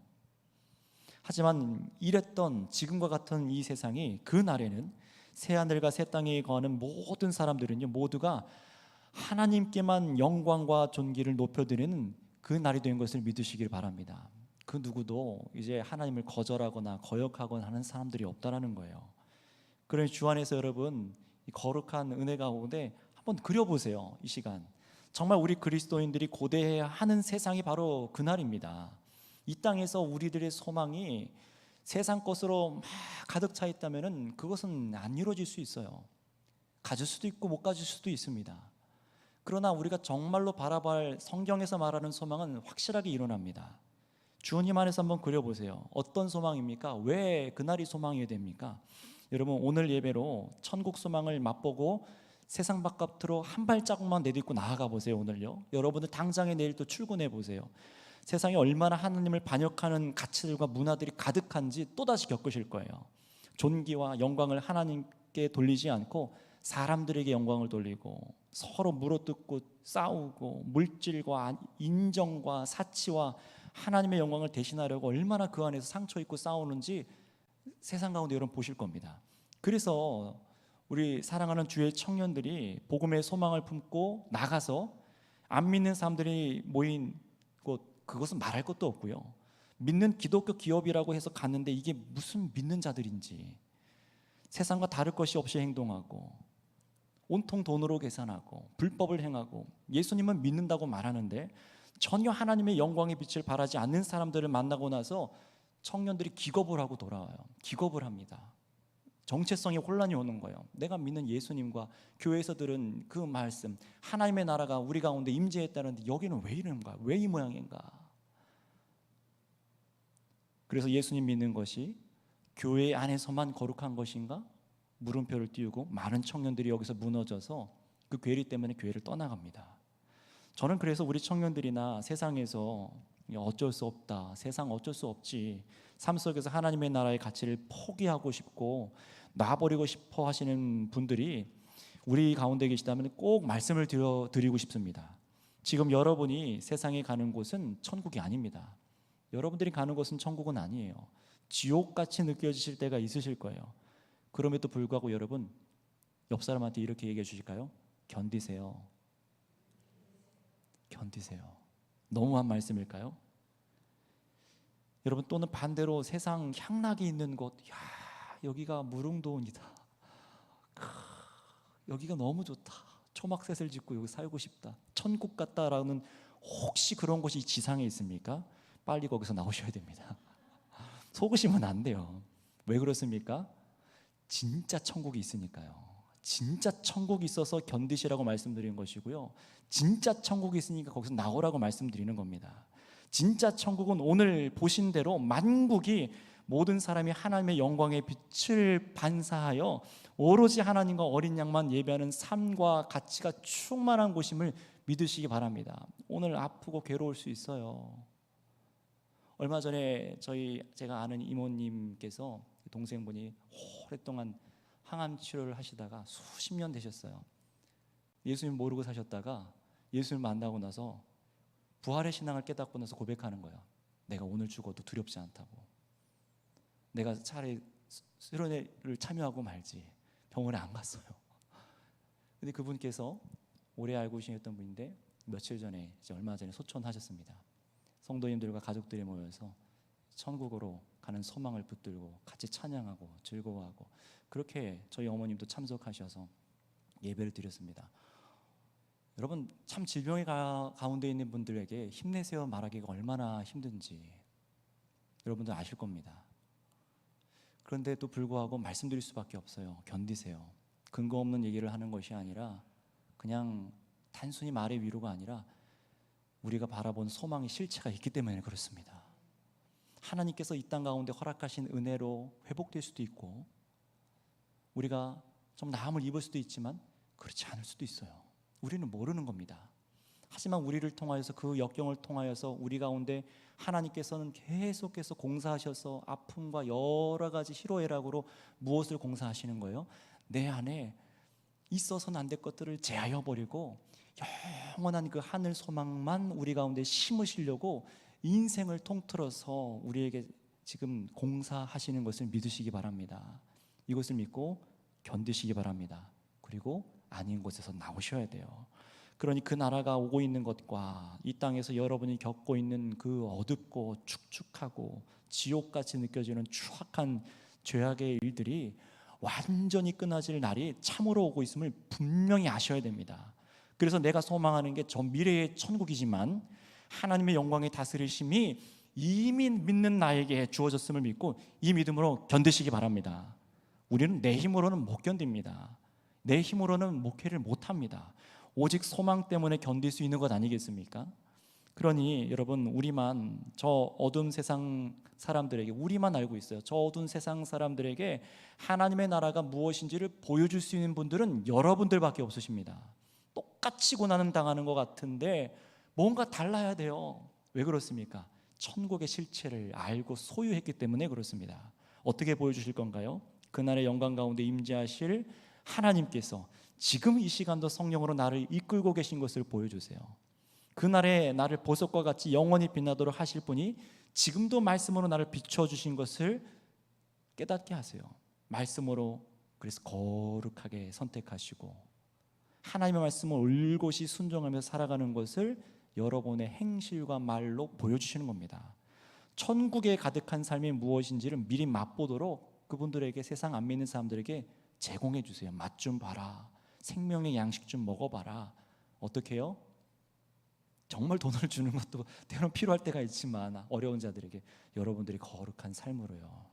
하지만 이랬던 지금과 같은 이 세상이 그 날에는 새하늘과 새 땅에 거하는 모든 사람들은요, 모두가 하나님께만 영광과 존귀를 높여드리는 그 날이 된 것을 믿으시길 바랍니다. 그 누구도 이제 하나님을 거절하거나 거역하거나 하는 사람들이 없다라는 거예요. 그러니 주 안에서 여러분, 이 거룩한 은혜 가운데 한번 그려보세요. 이 시간 정말 우리 그리스도인들이 고대해야 하는 세상이 바로 그날입니다. 이 땅에서 우리들의 소망이 세상 것으로 막 가득 차 있다면 그것은 안 이루어질 수 있어요. 가질 수도 있고 못 가질 수도 있습니다. 그러나 우리가 정말로 바라볼 성경에서 말하는 소망은 확실하게 일어납니다. 주님 안에서 한번 그려보세요. 어떤 소망입니까? 왜 그날이 소망이 됩니까? 여러분, 오늘 예배로 천국 소망을 맛보고 세상 바깥으로 한 발자국만 내딛고 나아가 보세요. 오늘요, 여러분들 당장에 내일 또 출근해 보세요. 세상에 얼마나 하나님을 반역하는 가치들과 문화들이 가득한지 또다시 겪으실 거예요. 존귀와 영광을 하나님께 돌리지 않고 사람들에게 영광을 돌리고 서로 물어뜯고 싸우고 물질과 인정과 사치와 하나님의 영광을 대신하려고 얼마나 그 안에서 상처 입고 싸우는지 세상 가운데 여러분 보실 겁니다. 그래서 우리 사랑하는 주의 청년들이 복음의 소망을 품고 나가서 안 믿는 사람들이 모인 곳, 그것은 말할 것도 없고요. 믿는 기독교 기업이라고 해서 갔는데 이게 무슨 믿는 자들인지, 세상과 다를 것이 없이 행동하고 온통 돈으로 계산하고 불법을 행하고 예수님은 믿는다고 말하는데 전혀 하나님의 영광의 빛을 발하지 않는 사람들을 만나고 나서 청년들이 기겁을 하고 돌아와요. 기겁을 합니다. 정체성에 혼란이 오는 거예요. 내가 믿는 예수님과 교회에서 들은 그 말씀, 하나님의 나라가 우리 가운데 임재했다는데 여기는 왜 이런가? 왜 이 모양인가? 그래서 예수님 믿는 것이 교회 안에서만 거룩한 것인가? 물음표를 띄우고 많은 청년들이 여기서 무너져서 그 괴리 때문에 교회를 떠나갑니다. 저는 그래서 우리 청년들이나 세상에서 어쩔 수 없다, 세상 어쩔 수 없지, 삶 속에서 하나님의 나라의 가치를 포기하고 싶고 놔버리고 싶어 하시는 분들이 우리 가운데 계시다면 꼭 말씀을 드리고 싶습니다. 지금 여러분이 세상에 가는 곳은 천국이 아닙니다. 여러분들이 가는 곳은 천국은 아니에요. 지옥같이 느껴지실 때가 있으실 거예요. 그럼에도 불구하고 여러분, 옆 사람한테 이렇게 얘기해 주실까요? 견디세요. 견디세요. 너무한 말씀일까요? 여러분, 또는 반대로 세상 향락이 있는 곳, 야, 여기가 무릉도원이다, 여기가 너무 좋다, 초막셋을 짓고 여기 살고 싶다, 천국 같다라는, 혹시 그런 곳이 지상에 있습니까? 빨리 거기서 나오셔야 됩니다. 속으시면 안 돼요. 왜 그렇습니까? 진짜 천국이 있으니까요. 진짜 천국이 있어서 견디시라고 말씀드리는 것이고요, 진짜 천국이 있으니까 거기서 나오라고 말씀드리는 겁니다. 진짜 천국은 오늘 보신 대로 만국이, 모든 사람이 하나님의 영광의 빛을 반사하여 오로지 하나님과 어린 양만 예배하는 삶과 가치가 충만한 곳임을 믿으시기 바랍니다. 오늘 아프고 괴로울 수 있어요. 얼마 전에 제가 아는 이모님께서, 동생분이 오랫동안 항암 치료를 하시다가 수십 년 되셨어요. 예수님 모르고 사셨다가 예수님 만나고 나서 부활의 신앙을 깨닫고 나서 고백하는 거예요. 내가 오늘 죽어도 두렵지 않다고. 내가 차라리 수련회를 참여하고 말지 병원에 안 갔어요. 근데 그분께서 오래 알고 계셨던 분인데 며칠 전에 얼마 전에 소천하셨습니다. 성도님들과 가족들이 모여서 천국으로 가는 소망을 붙들고 같이 찬양하고 즐거워하고, 그렇게 저희 어머님도 참석하셔서 예배를 드렸습니다. 여러분, 참 질병의 가운데 있는 분들에게 힘내세요 말하기가 얼마나 힘든지 여러분들 아실 겁니다. 그런데도 불구하고 말씀드릴 수밖에 없어요. 견디세요. 근거 없는 얘기를 하는 것이 아니라, 그냥 단순히 말의 위로가 아니라 우리가 바라본 소망의 실체가 있기 때문에 그렇습니다. 하나님께서 이 땅 가운데 허락하신 은혜로 회복될 수도 있고, 우리가 좀 나음을 입을 수도 있지만 그렇지 않을 수도 있어요. 우리는 모르는 겁니다. 하지만 우리를 통하여서, 그 역경을 통하여서 우리 가운데 하나님께서는 계속해서 공사하셔서 아픔과 여러 가지 희로애락으로 무엇을 공사하시는 거예요? 내 안에 있어서는 안 될 것들을 제하여 버리고 영원한 그 하늘 소망만 우리 가운데 심으시려고 인생을 통틀어서 우리에게 지금 공사하시는 것을 믿으시기 바랍니다. 이것을 믿고 견디시기 바랍니다. 그리고 아닌 곳에서 나오셔야 돼요. 그러니 그 나라가 오고 있는 것과 이 땅에서 여러분이 겪고 있는 그 어둡고 축축하고 지옥같이 느껴지는 추악한 죄악의 일들이 완전히 끊어질 날이 참으로 오고 있음을 분명히 아셔야 됩니다. 그래서 내가 소망하는 게 저 미래의 천국이지만 하나님의 영광의 다스리심이 이미 믿는 나에게 주어졌음을 믿고 이 믿음으로 견디시기 바랍니다. 우리는 내 힘으로는 못 견딥니다. 내 힘으로는 목회를 못합니다. 오직 소망 때문에 견딜 수 있는 것 아니겠습니까? 그러니 여러분, 우리만, 저 어두운 세상 사람들에게, 우리만 알고 있어요. 저 어두운 세상 사람들에게 하나님의 나라가 무엇인지를 보여줄 수 있는 분들은 여러분들밖에 없으십니다. 똑같이 고난을 당하는 것 같은데 뭔가 달라야 돼요. 왜 그렇습니까? 천국의 실체를 알고 소유했기 때문에 그렇습니다. 어떻게 보여주실 건가요? 그날의 영광 가운데 임재하실 하나님께서 지금 이 시간도 성령으로 나를 이끌고 계신 것을 보여주세요. 그날에 나를 보석과 같이 영원히 빛나도록 하실 분이 지금도 말씀으로 나를 비춰주신 것을 깨닫게 하세요. 말씀으로 그래서 거룩하게 선택하시고 하나님의 말씀을 올곧이 순종하며 살아가는 것을 여러분의 행실과 말로 보여주시는 겁니다. 천국에 가득한 삶이 무엇인지를 미리 맛보도록 그분들에게, 세상 안 믿는 사람들에게 제공해 주세요. 맛 좀 봐라. 생명의 양식 좀 먹어봐라. 어떻게 해요? 정말 돈을 주는 것도 때로는 필요할 때가 있지만 어려운 자들에게 여러분들이 거룩한 삶으로요.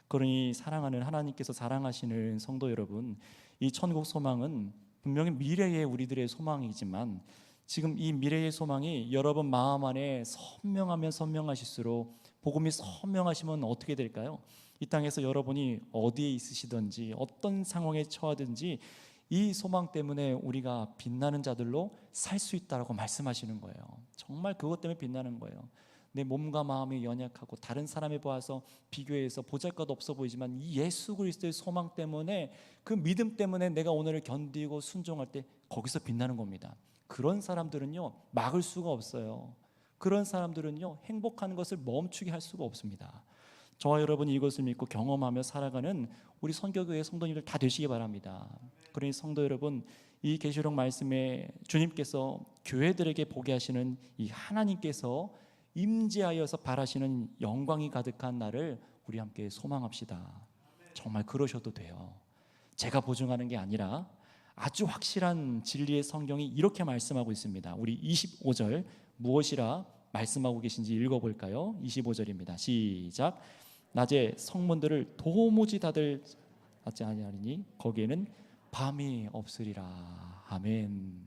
그러니 사랑하는 하나님께서 사랑하시는 성도 여러분, 이 천국 소망은 분명히 미래의 우리들의 소망이지만 지금 이 미래의 소망이 여러분 마음 안에 선명하면 선명하실수록, 복음이 선명하시면 어떻게 될까요? 이 땅에서 여러분이 어디에 있으시든지 어떤 상황에 처하든지 이 소망 때문에 우리가 빛나는 자들로 살 수 있다라고 말씀하시는 거예요. 정말 그것 때문에 빛나는 거예요. 내 몸과 마음이 연약하고 다른 사람에 보아서 비교해서 보잘것 없어 보이지만 이 예수 그리스도의 소망 때문에, 그 믿음 때문에 내가 오늘을 견디고 순종할 때 거기서 빛나는 겁니다. 그런 사람들은요 막을 수가 없어요. 그런 사람들은요 행복한 것을 멈추게 할 수가 없습니다. 저와 여러분이 이것을 믿고 경험하며 살아가는 우리 선교교회 성도님들 다 되시기 바랍니다. 그러니 성도 여러분, 이 계시록 말씀에 주님께서 교회들에게 보게 하시는 이 하나님께서 임재하여서 바라시는 영광이 가득한 날을 우리 함께 소망합시다. 정말 그러셔도 돼요. 제가 보증하는 게 아니라 아주 확실한 진리의 성경이 이렇게 말씀하고 있습니다. 우리 25절 무엇이라 말씀하고 계신지 읽어볼까요? 25절입니다. 시작. 낮에 성문들을 도무지 닫을 닫지 아니하리니 거기에는 밤이 없으리라. 아멘.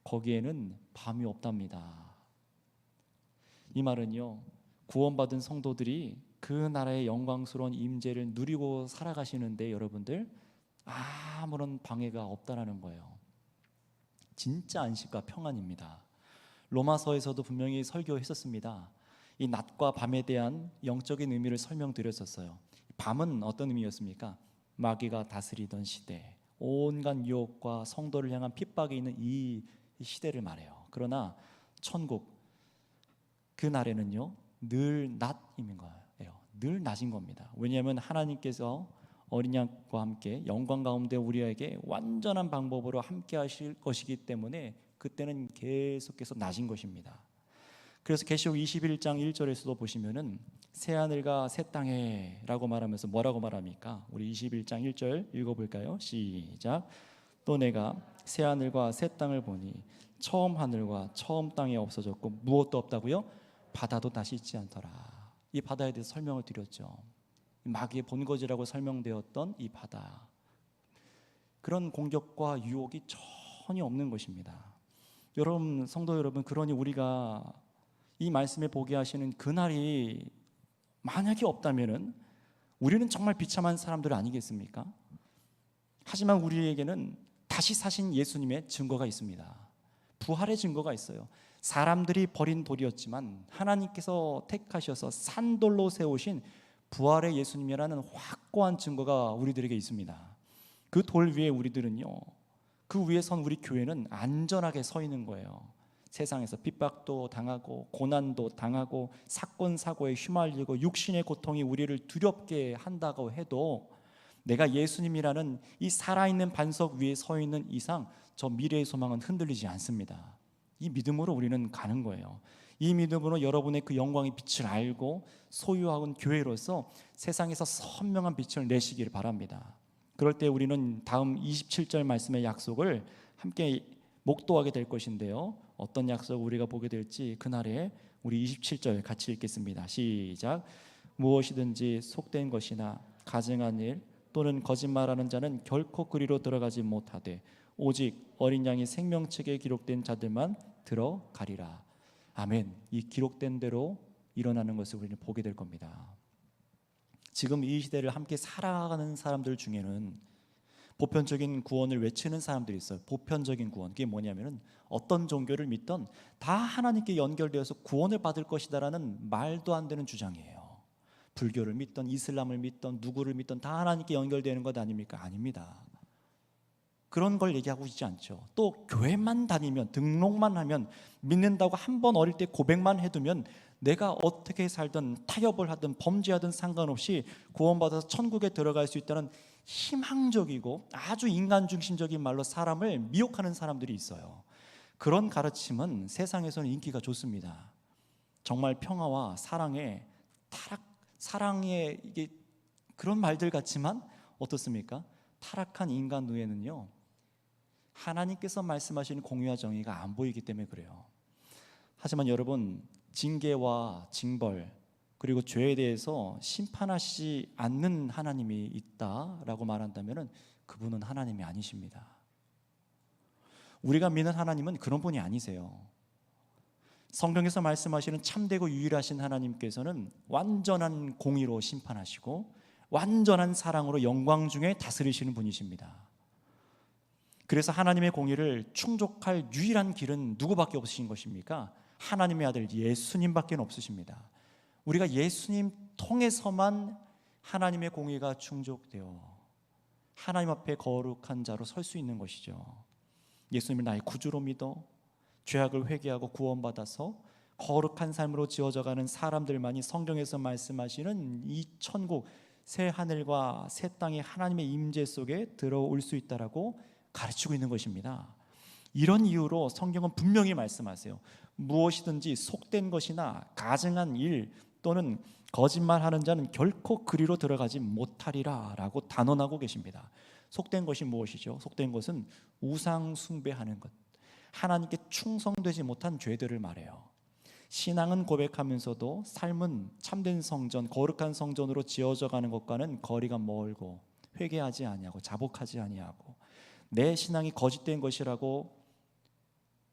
거기에는 밤이 없답니다. 이 말은요, 구원받은 성도들이 그 나라의 영광스러운 임재를 누리고 살아가시는데 여러분들 아무런 방해가 없다라는 거예요. 진짜 안식과 평안입니다. 로마서에서도 분명히 설교했었습니다. 이 낮과 밤에 대한 영적인 의미를 설명드렸었어요. 밤은 어떤 의미였습니까? 마귀가 다스리던 시대, 온갖 유혹과 성도를 향한 핍박이 있는 이 시대를 말해요. 그러나 천국, 그 날에는요 늘 낮인 거예요. 늘 낮인 겁니다. 왜냐하면 하나님께서 어린 양과 함께 영광 가운데 우리에게 완전한 방법으로 함께 하실 것이기 때문에 그때는 계속해서 낮은 것입니다. 그래서 계시록 21장 1절에서도 보시면은 새 하늘과 새 땅에 라고 말하면서 뭐라고 말합니까? 우리 21장 1절 읽어볼까요? 시작. 또 내가 새 하늘과 새 땅을 보니 처음 하늘과 처음 땅이 없어졌고 무엇도 없다고요? 바다도 다시 있지 않더라. 이 바다에 대해서 설명을 드렸죠. 마귀의 본거지라고 설명되었던 이 바다, 그런 공격과 유혹이 전혀 없는 것입니다. 여러분, 성도 여러분, 그러니 우리가 이 말씀에 보게 하시는 그날이 만약에 없다면은 우리는 정말 비참한 사람들 아니겠습니까? 하지만 우리에게는 다시 사신 예수님의 증거가 있습니다. 부활의 증거가 있어요. 사람들이 버린 돌이었지만 하나님께서 택하셔서 산돌로 세우신 부활의 예수님이라는 확고한 증거가 우리들에게 있습니다. 그 돌 위에 우리들은요, 그 위에 선 우리 교회는 안전하게 서 있는 거예요. 세상에서 핍박도 당하고 고난도 당하고 사건 사고에 휘말리고 육신의 고통이 우리를 두렵게 한다고 해도 내가 예수님이라는 이 살아있는 반석 위에 서 있는 이상 저 미래의 소망은 흔들리지 않습니다. 이 믿음으로 우리는 가는 거예요. 이 믿음으로 여러분의 그 영광의 빛을 알고 소유하는 교회로서 세상에서 선명한 빛을 내시기를 바랍니다. 그럴 때 우리는 다음 27절 말씀의 약속을 함께 목도하게 될 것인데요, 어떤 약속 우리가 보게 될지 그날에 우리 27절 같이 읽겠습니다. 시작. 무엇이든지 속된 것이나 가증한 일 또는 거짓말하는 자는 결코 그리로 들어가지 못하되 오직 어린 양의 생명책에 기록된 자들만 들어가리라. 아멘. 이 기록된 대로 일어나는 것을 우리는 보게 될 겁니다. 지금 이 시대를 함께 살아가는 사람들 중에는 보편적인 구원을 외치는 사람들이 있어요. 보편적인 구원, 그게 뭐냐면은 어떤 종교를 믿던 다 하나님께 연결되어서 구원을 받을 것이다라는 말도 안 되는 주장이에요. 불교를 믿던 이슬람을 믿던 누구를 믿던 다 하나님께 연결되는 것 아닙니까? 아닙니다. 그런 걸 얘기하고 있지 않죠. 또 교회만 다니면, 등록만 하면, 믿는다고 한 번 어릴 때 고백만 해두면 내가 어떻게 살든 타협을 하든 범죄하든 상관없이 구원받아서 천국에 들어갈 수 있다는 희망적이고 아주 인간 중심적인 말로 사람을 미혹하는 사람들이 있어요. 그런 가르침은 세상에서는 인기가 좋습니다. 정말 평화와 사랑의 이게 그런 말들 같지만 어떻습니까? 타락한 인간 뇌에는요, 하나님께서 말씀하시는 공의와 정의가 안 보이기 때문에 그래요. 하지만 여러분, 징계와 징벌 그리고 죄에 대해서 심판하시지 않는 하나님이 있다라고 말한다면 그분은 하나님이 아니십니다. 우리가 믿는 하나님은 그런 분이 아니세요. 성경에서 말씀하시는 참되고 유일하신 하나님께서는 완전한 공의로 심판하시고 완전한 사랑으로 영광 중에 다스리시는 분이십니다. 그래서 하나님의 공의를 충족할 유일한 길은 누구밖에 없으신 것입니까? 하나님의 아들 예수님밖에 없으십니다. 우리가 예수님 통해서만 하나님의 공의가 충족되어 하나님 앞에 거룩한 자로 설 수 있는 것이죠. 예수님을 나의 구주로 믿어 죄악을 회개하고 구원받아서 거룩한 삶으로 지어져가는 사람들만이 성경에서 말씀하시는 이 천국, 새 하늘과 새 땅의 하나님의 임재 속에 들어올 수 있다라고 가르치고 있는 것입니다. 이런 이유로 성경은 분명히 말씀하세요. 무엇이든지 속된 것이나 가증한 일 또는 거짓말하는 자는 결코 그리로 들어가지 못하리라 라고 단언하고 계십니다. 속된 것이 무엇이죠? 속된 것은 우상 숭배하는 것, 하나님께 충성되지 못한 죄들을 말해요. 신앙은 고백하면서도 삶은 참된 성전, 거룩한 성전으로 지어져 가는 것과는 거리가 멀고 회개하지 아니하고 자복하지 아니하고 내 신앙이 거짓된 것이라고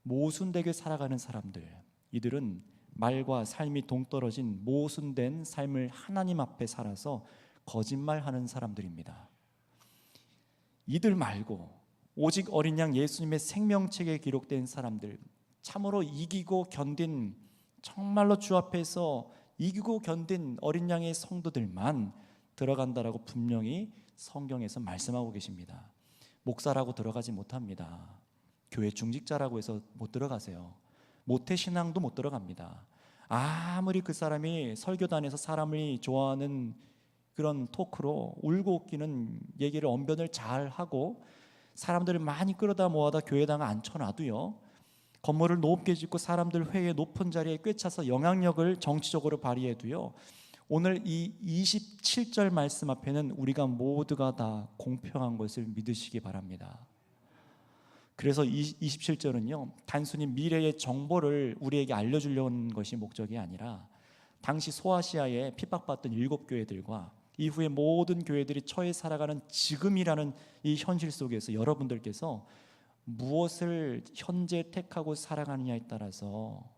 모순되게 살아가는 사람들, 이들은 말과 삶이 동떨어진 모순된 삶을 하나님 앞에 살아서 거짓말하는 사람들입니다. 이들 말고 오직 어린 양 예수님의 생명책에 기록된 사람들, 참으로 이기고 견딘, 정말로 주 앞에서 이기고 견딘 어린 양의 성도들만 들어간다라고 분명히 성경에서 말씀하고 계십니다. 목사라고 들어가지 못합니다. 교회 중직자라고 해서 못 들어가세요. 모태신앙도 못 들어갑니다. 아무리 그 사람이 설교단에서 사람을 좋아하는 그런 토크로 울고 웃기는 얘기를 언변을 잘 하고 사람들을 많이 끌어다 모아다 교회당에 앉혀놔도요, 건물을 높게 짓고 사람들 회의 높은 자리에 꿰차서 영향력을 정치적으로 발휘해도요, 오늘 이 27절 말씀 앞에는 우리가 모두가 다 공평한 것을 믿으시기 바랍니다. 그래서 27절은요, 단순히 미래의 정보를 우리에게 알려주려는 것이 목적이 아니라 당시 소아시아에 핍박받던 7교회들과 이후에 모든 교회들이 처해 살아가는 지금이라는 이 현실 속에서 여러분들께서 무엇을 현재 택하고 살아가느냐에 따라서,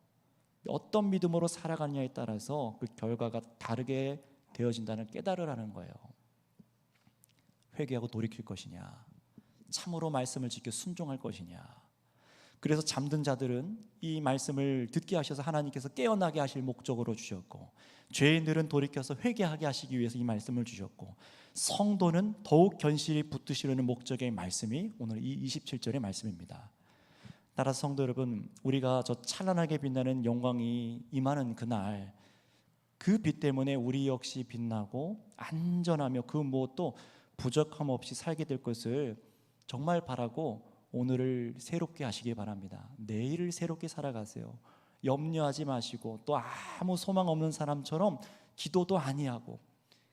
어떤 믿음으로 살아가느냐에 따라서 그 결과가 다르게 되어진다는 깨달으라는 거예요. 회개하고 돌이킬 것이냐, 참으로 말씀을 지켜 순종할 것이냐. 그래서 잠든 자들은 이 말씀을 듣게 하셔서 하나님께서 깨어나게 하실 목적으로 주셨고, 죄인들은 돌이켜서 회개하게 하시기 위해서 이 말씀을 주셨고, 성도는 더욱 견실히 붙드시려는 목적의 말씀이 오늘 이 27절의 말씀입니다. 따라서 성도 여러분, 우리가 저 찬란하게 빛나는 영광이 임하는 그날, 그 빛 때문에 우리 역시 빛나고 안전하며 그 무엇도 부족함 없이 살게 될 것을 정말 바라고 오늘을 새롭게 하시기 바랍니다. 내일을 새롭게 살아가세요. 염려하지 마시고 또 아무 소망 없는 사람처럼 기도도 아니하고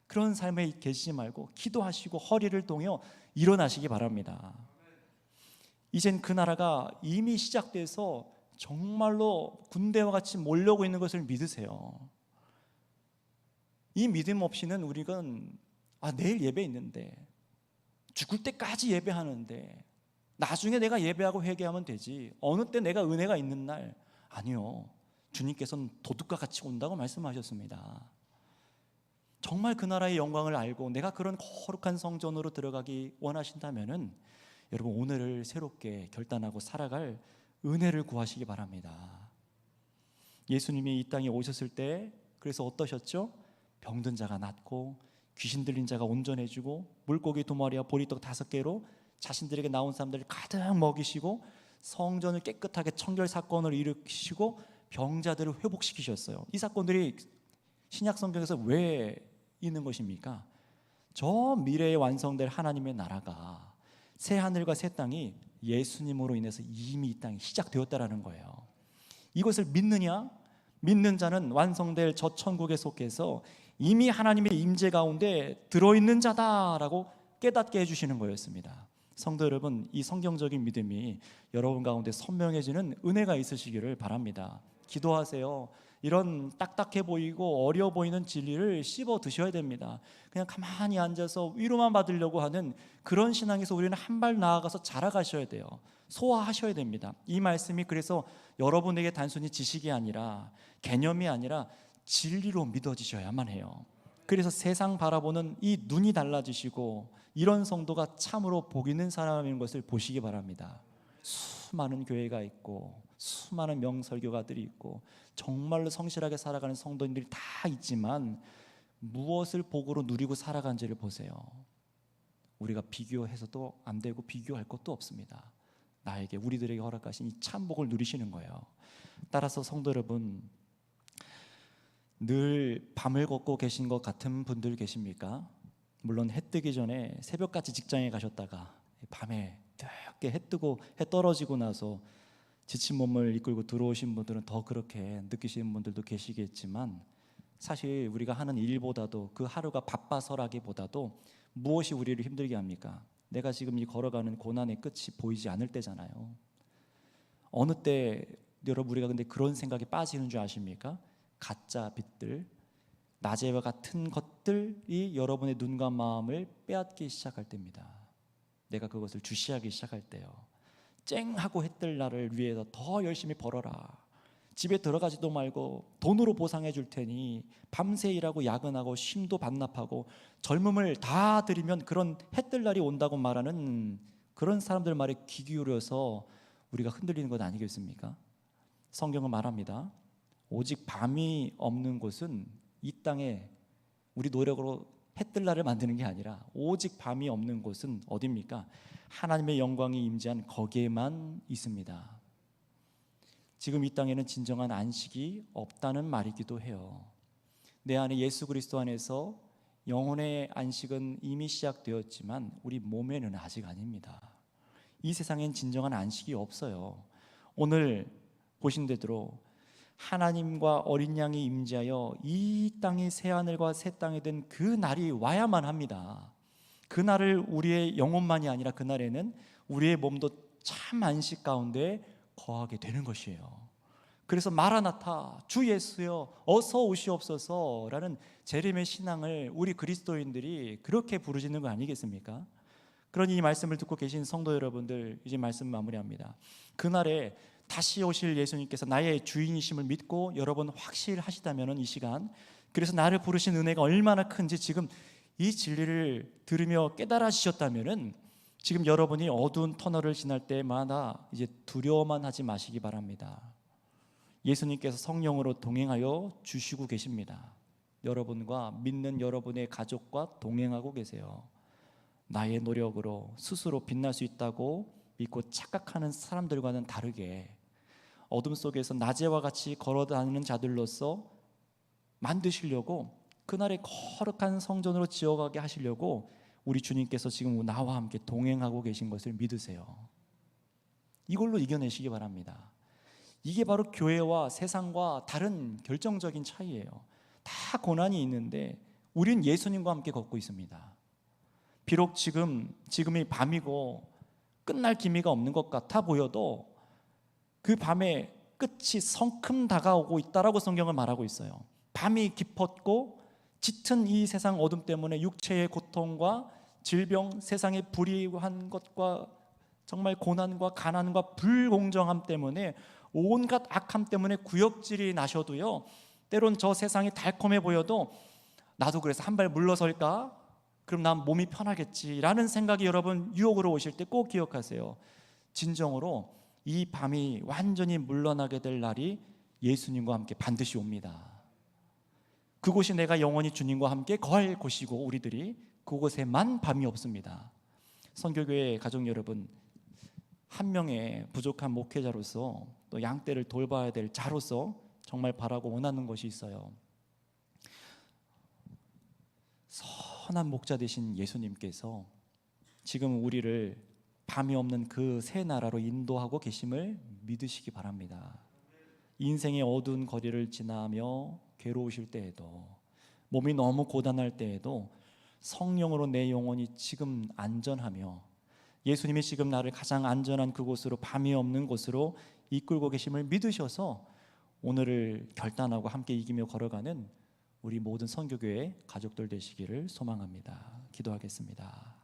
그런 삶에 계시지 말고 기도하시고 허리를 동여 일어나시기 바랍니다. 이젠 그 나라가 이미 시작돼서 정말로 군대와 같이 몰려오고 있는 것을 믿으세요. 이 믿음 없이는 우리가 내일 예배 있는데, 죽을 때까지 예배하는데, 나중에 내가 예배하고 회개하면 되지, 어느 때 내가 은혜가 있는 날, 아니요, 주님께서는 도둑과 같이 온다고 말씀하셨습니다. 정말 그 나라의 영광을 알고 내가 그런 거룩한 성전으로 들어가기 원하신다면은 여러분, 오늘을 새롭게 결단하고 살아갈 은혜를 구하시기 바랍니다. 예수님이 이 땅에 오셨을 때 그래서 어떠셨죠? 병든 자가 낫고 귀신 들린 자가 온전해지고 물고기 2마리와 보리떡 5개로 자신들에게 나온 사람들을 가득 먹이시고 성전을 깨끗하게 청결 사건을 일으키시고 병자들을 회복시키셨어요. 이 사건들이 신약 성경에서 왜 있는 것입니까? 저 미래에 완성될 하나님의 나라가, 새 하늘과 새 땅이 예수님으로 인해서 이미 이 땅이 시작되었다라는 거예요. 이것을 믿느냐? 믿는 자는 완성될 저 천국에 속해서 이미 하나님의 임재 가운데 들어있는 자다라고 깨닫게 해주시는 거였습니다. 성도 여러분, 이 성경적인 믿음이 여러분 가운데 선명해지는 은혜가 있으시기를 바랍니다. 기도하세요. 이런 딱딱해 보이고 어려워 보이는 진리를 씹어 드셔야 됩니다. 그냥 가만히 앉아서 위로만 받으려고 하는 그런 신앙에서 우리는 한 발 나아가서 자라가셔야 돼요. 소화하셔야 됩니다. 이 말씀이 그래서 여러분에게 단순히 지식이 아니라, 개념이 아니라 진리로 믿어지셔야만 해요. 그래서 세상 바라보는 이 눈이 달라지시고 이런 성도가 참으로 복 있는 사람인 것을 보시기 바랍니다. 수많은 교회가 있고 수많은 명설교가들이 있고 정말로 성실하게 살아가는 성도님들이 다 있지만 무엇을 복으로 누리고 살아간지를 보세요. 우리가 비교해서도 안 되고 비교할 것도 없습니다. 나에게, 우리들에게 허락하신 이 참복을 누리시는 거예요. 따라서 성도 여러분, 늘 밤을 걷고 계신 것 같은 분들 계십니까? 물론 해 뜨기 전에 새벽같이 직장에 가셨다가 밤에 뜨겁게 해 뜨고 해 떨어지고 나서 지친 몸을 이끌고 들어오신 분들은 더 그렇게 느끼시는 분들도 계시겠지만, 사실 우리가 하는 일보다도, 그 하루가 바빠서라기보다도 무엇이 우리를 힘들게 합니까? 내가 지금 이 걸어가는 고난의 끝이 보이지 않을 때잖아요. 어느 때 여러분 우리가 근데 그런 생각에 빠지는 줄 아십니까? 가짜 빛들, 낮에와 같은 것들이 여러분의 눈과 마음을 빼앗기 시작할 때입니다. 내가 그것을 주시하기 시작할 때요. 쨍하고 해뜰 날을 위해서 더 열심히 벌어라. 집에 들어가지도 말고 돈으로 보상해 줄 테니 밤새 일하고 야근하고 쉼도 반납하고 젊음을 다 들이면 그런 해뜰 날이 온다고 말하는 그런 사람들 말에 귀 기울여서 우리가 흔들리는 것 아니겠습니까? 성경은 말합니다. 오직 밤이 없는 곳은, 이 땅에 우리 노력으로 해뜰 날을 만드는 게 아니라 오직 밤이 없는 곳은 어디입니까? 하나님의 영광이 임재한 거기에만 있습니다. 지금 이 땅에는 진정한 안식이 없다는 말이기도 해요. 내 안에 예수 그리스도 안에서 영혼의 안식은 이미 시작되었지만 우리 몸에는 아직 아닙니다. 이 세상엔 진정한 안식이 없어요. 오늘 보신 대로 하나님과 어린 양이 임재하여 이 땅이 새 하늘과 새 땅이 된 그 날이 와야만 합니다. 그 날을 우리의 영혼만이 아니라 그 날에는 우리의 몸도 참 안식 가운데 거하게 되는 것이에요. 그래서 마라나타, 주 예수여 어서 오시옵소서라는 재림의 신앙을 우리 그리스도인들이 그렇게 부르짖는 거 아니겠습니까? 그러니 이 말씀을 듣고 계신 성도 여러분들, 이제 말씀 마무리합니다. 그날에 다시 오실 예수님께서 나의 주인이심을 믿고 여러분 확실하시다면 이 시간, 그래서 나를 부르신 은혜가 얼마나 큰지 지금 이 진리를 들으며 깨달아지셨다면 지금 여러분이 어두운 터널을 지날 때마다 이제 두려워만 하지 마시기 바랍니다. 예수님께서 성령으로 동행하여 주시고 계십니다. 여러분과 믿는 여러분의 가족과 동행하고 계세요. 나의 노력으로 스스로 빛날 수 있다고 믿고 착각하는 사람들과는 다르게 어둠 속에서 낮에와 같이 걸어다니는 자들로서 만드시려고, 그날의 거룩한 성전으로 지어가게 하시려고 우리 주님께서 지금 나와 함께 동행하고 계신 것을 믿으세요. 이걸로 이겨내시기 바랍니다. 이게 바로 교회와 세상과 다른 결정적인 차이예요. 다 고난이 있는데 우린 예수님과 함께 걷고 있습니다. 비록 지금이 밤이고 끝날 기미가 없는 것 같아 보여도 그 밤의 끝이 성큼 다가오고 있다라고 성경은 말하고 있어요. 밤이 깊었고 짙은 이 세상 어둠 때문에 육체의 고통과 질병, 세상의 불의한 것과 정말 고난과 가난과 불공정함 때문에 온갖 악함 때문에 구역질이 나셔도요, 때론 저 세상이 달콤해 보여도 나도 그래서 한 발 물러설까? 그럼 난 몸이 편하겠지라는 생각이 여러분 유혹으로 오실 때 꼭 기억하세요. 진정으로 이 밤이 완전히 물러나게 될 날이 예수님과 함께 반드시 옵니다. 그곳이 내가 영원히 주님과 함께 거할 곳이고 우리들이 그곳에만 밤이 없습니다. 선교교회 가족 여러분, 한 명의 부족한 목회자로서 또 양떼를 돌봐야 될 자로서 정말 바라고 원하는 것이 있어요. 선한 목자 되신 예수님께서 지금 우리를 밤이 없는 그 새 나라로 인도하고 계심을 믿으시기 바랍니다. 인생의 어두운 거리를 지나며 괴로우실 때에도, 몸이 너무 고단할 때에도 성령으로 내 영혼이 지금 안전하며 예수님이 지금 나를 가장 안전한 그곳으로, 밤이 없는 곳으로 이끌고 계심을 믿으셔서 오늘을 결단하고 함께 이기며 걸어가는 우리 모든 선교교회 가족들 되시기를 소망합니다. 기도하겠습니다.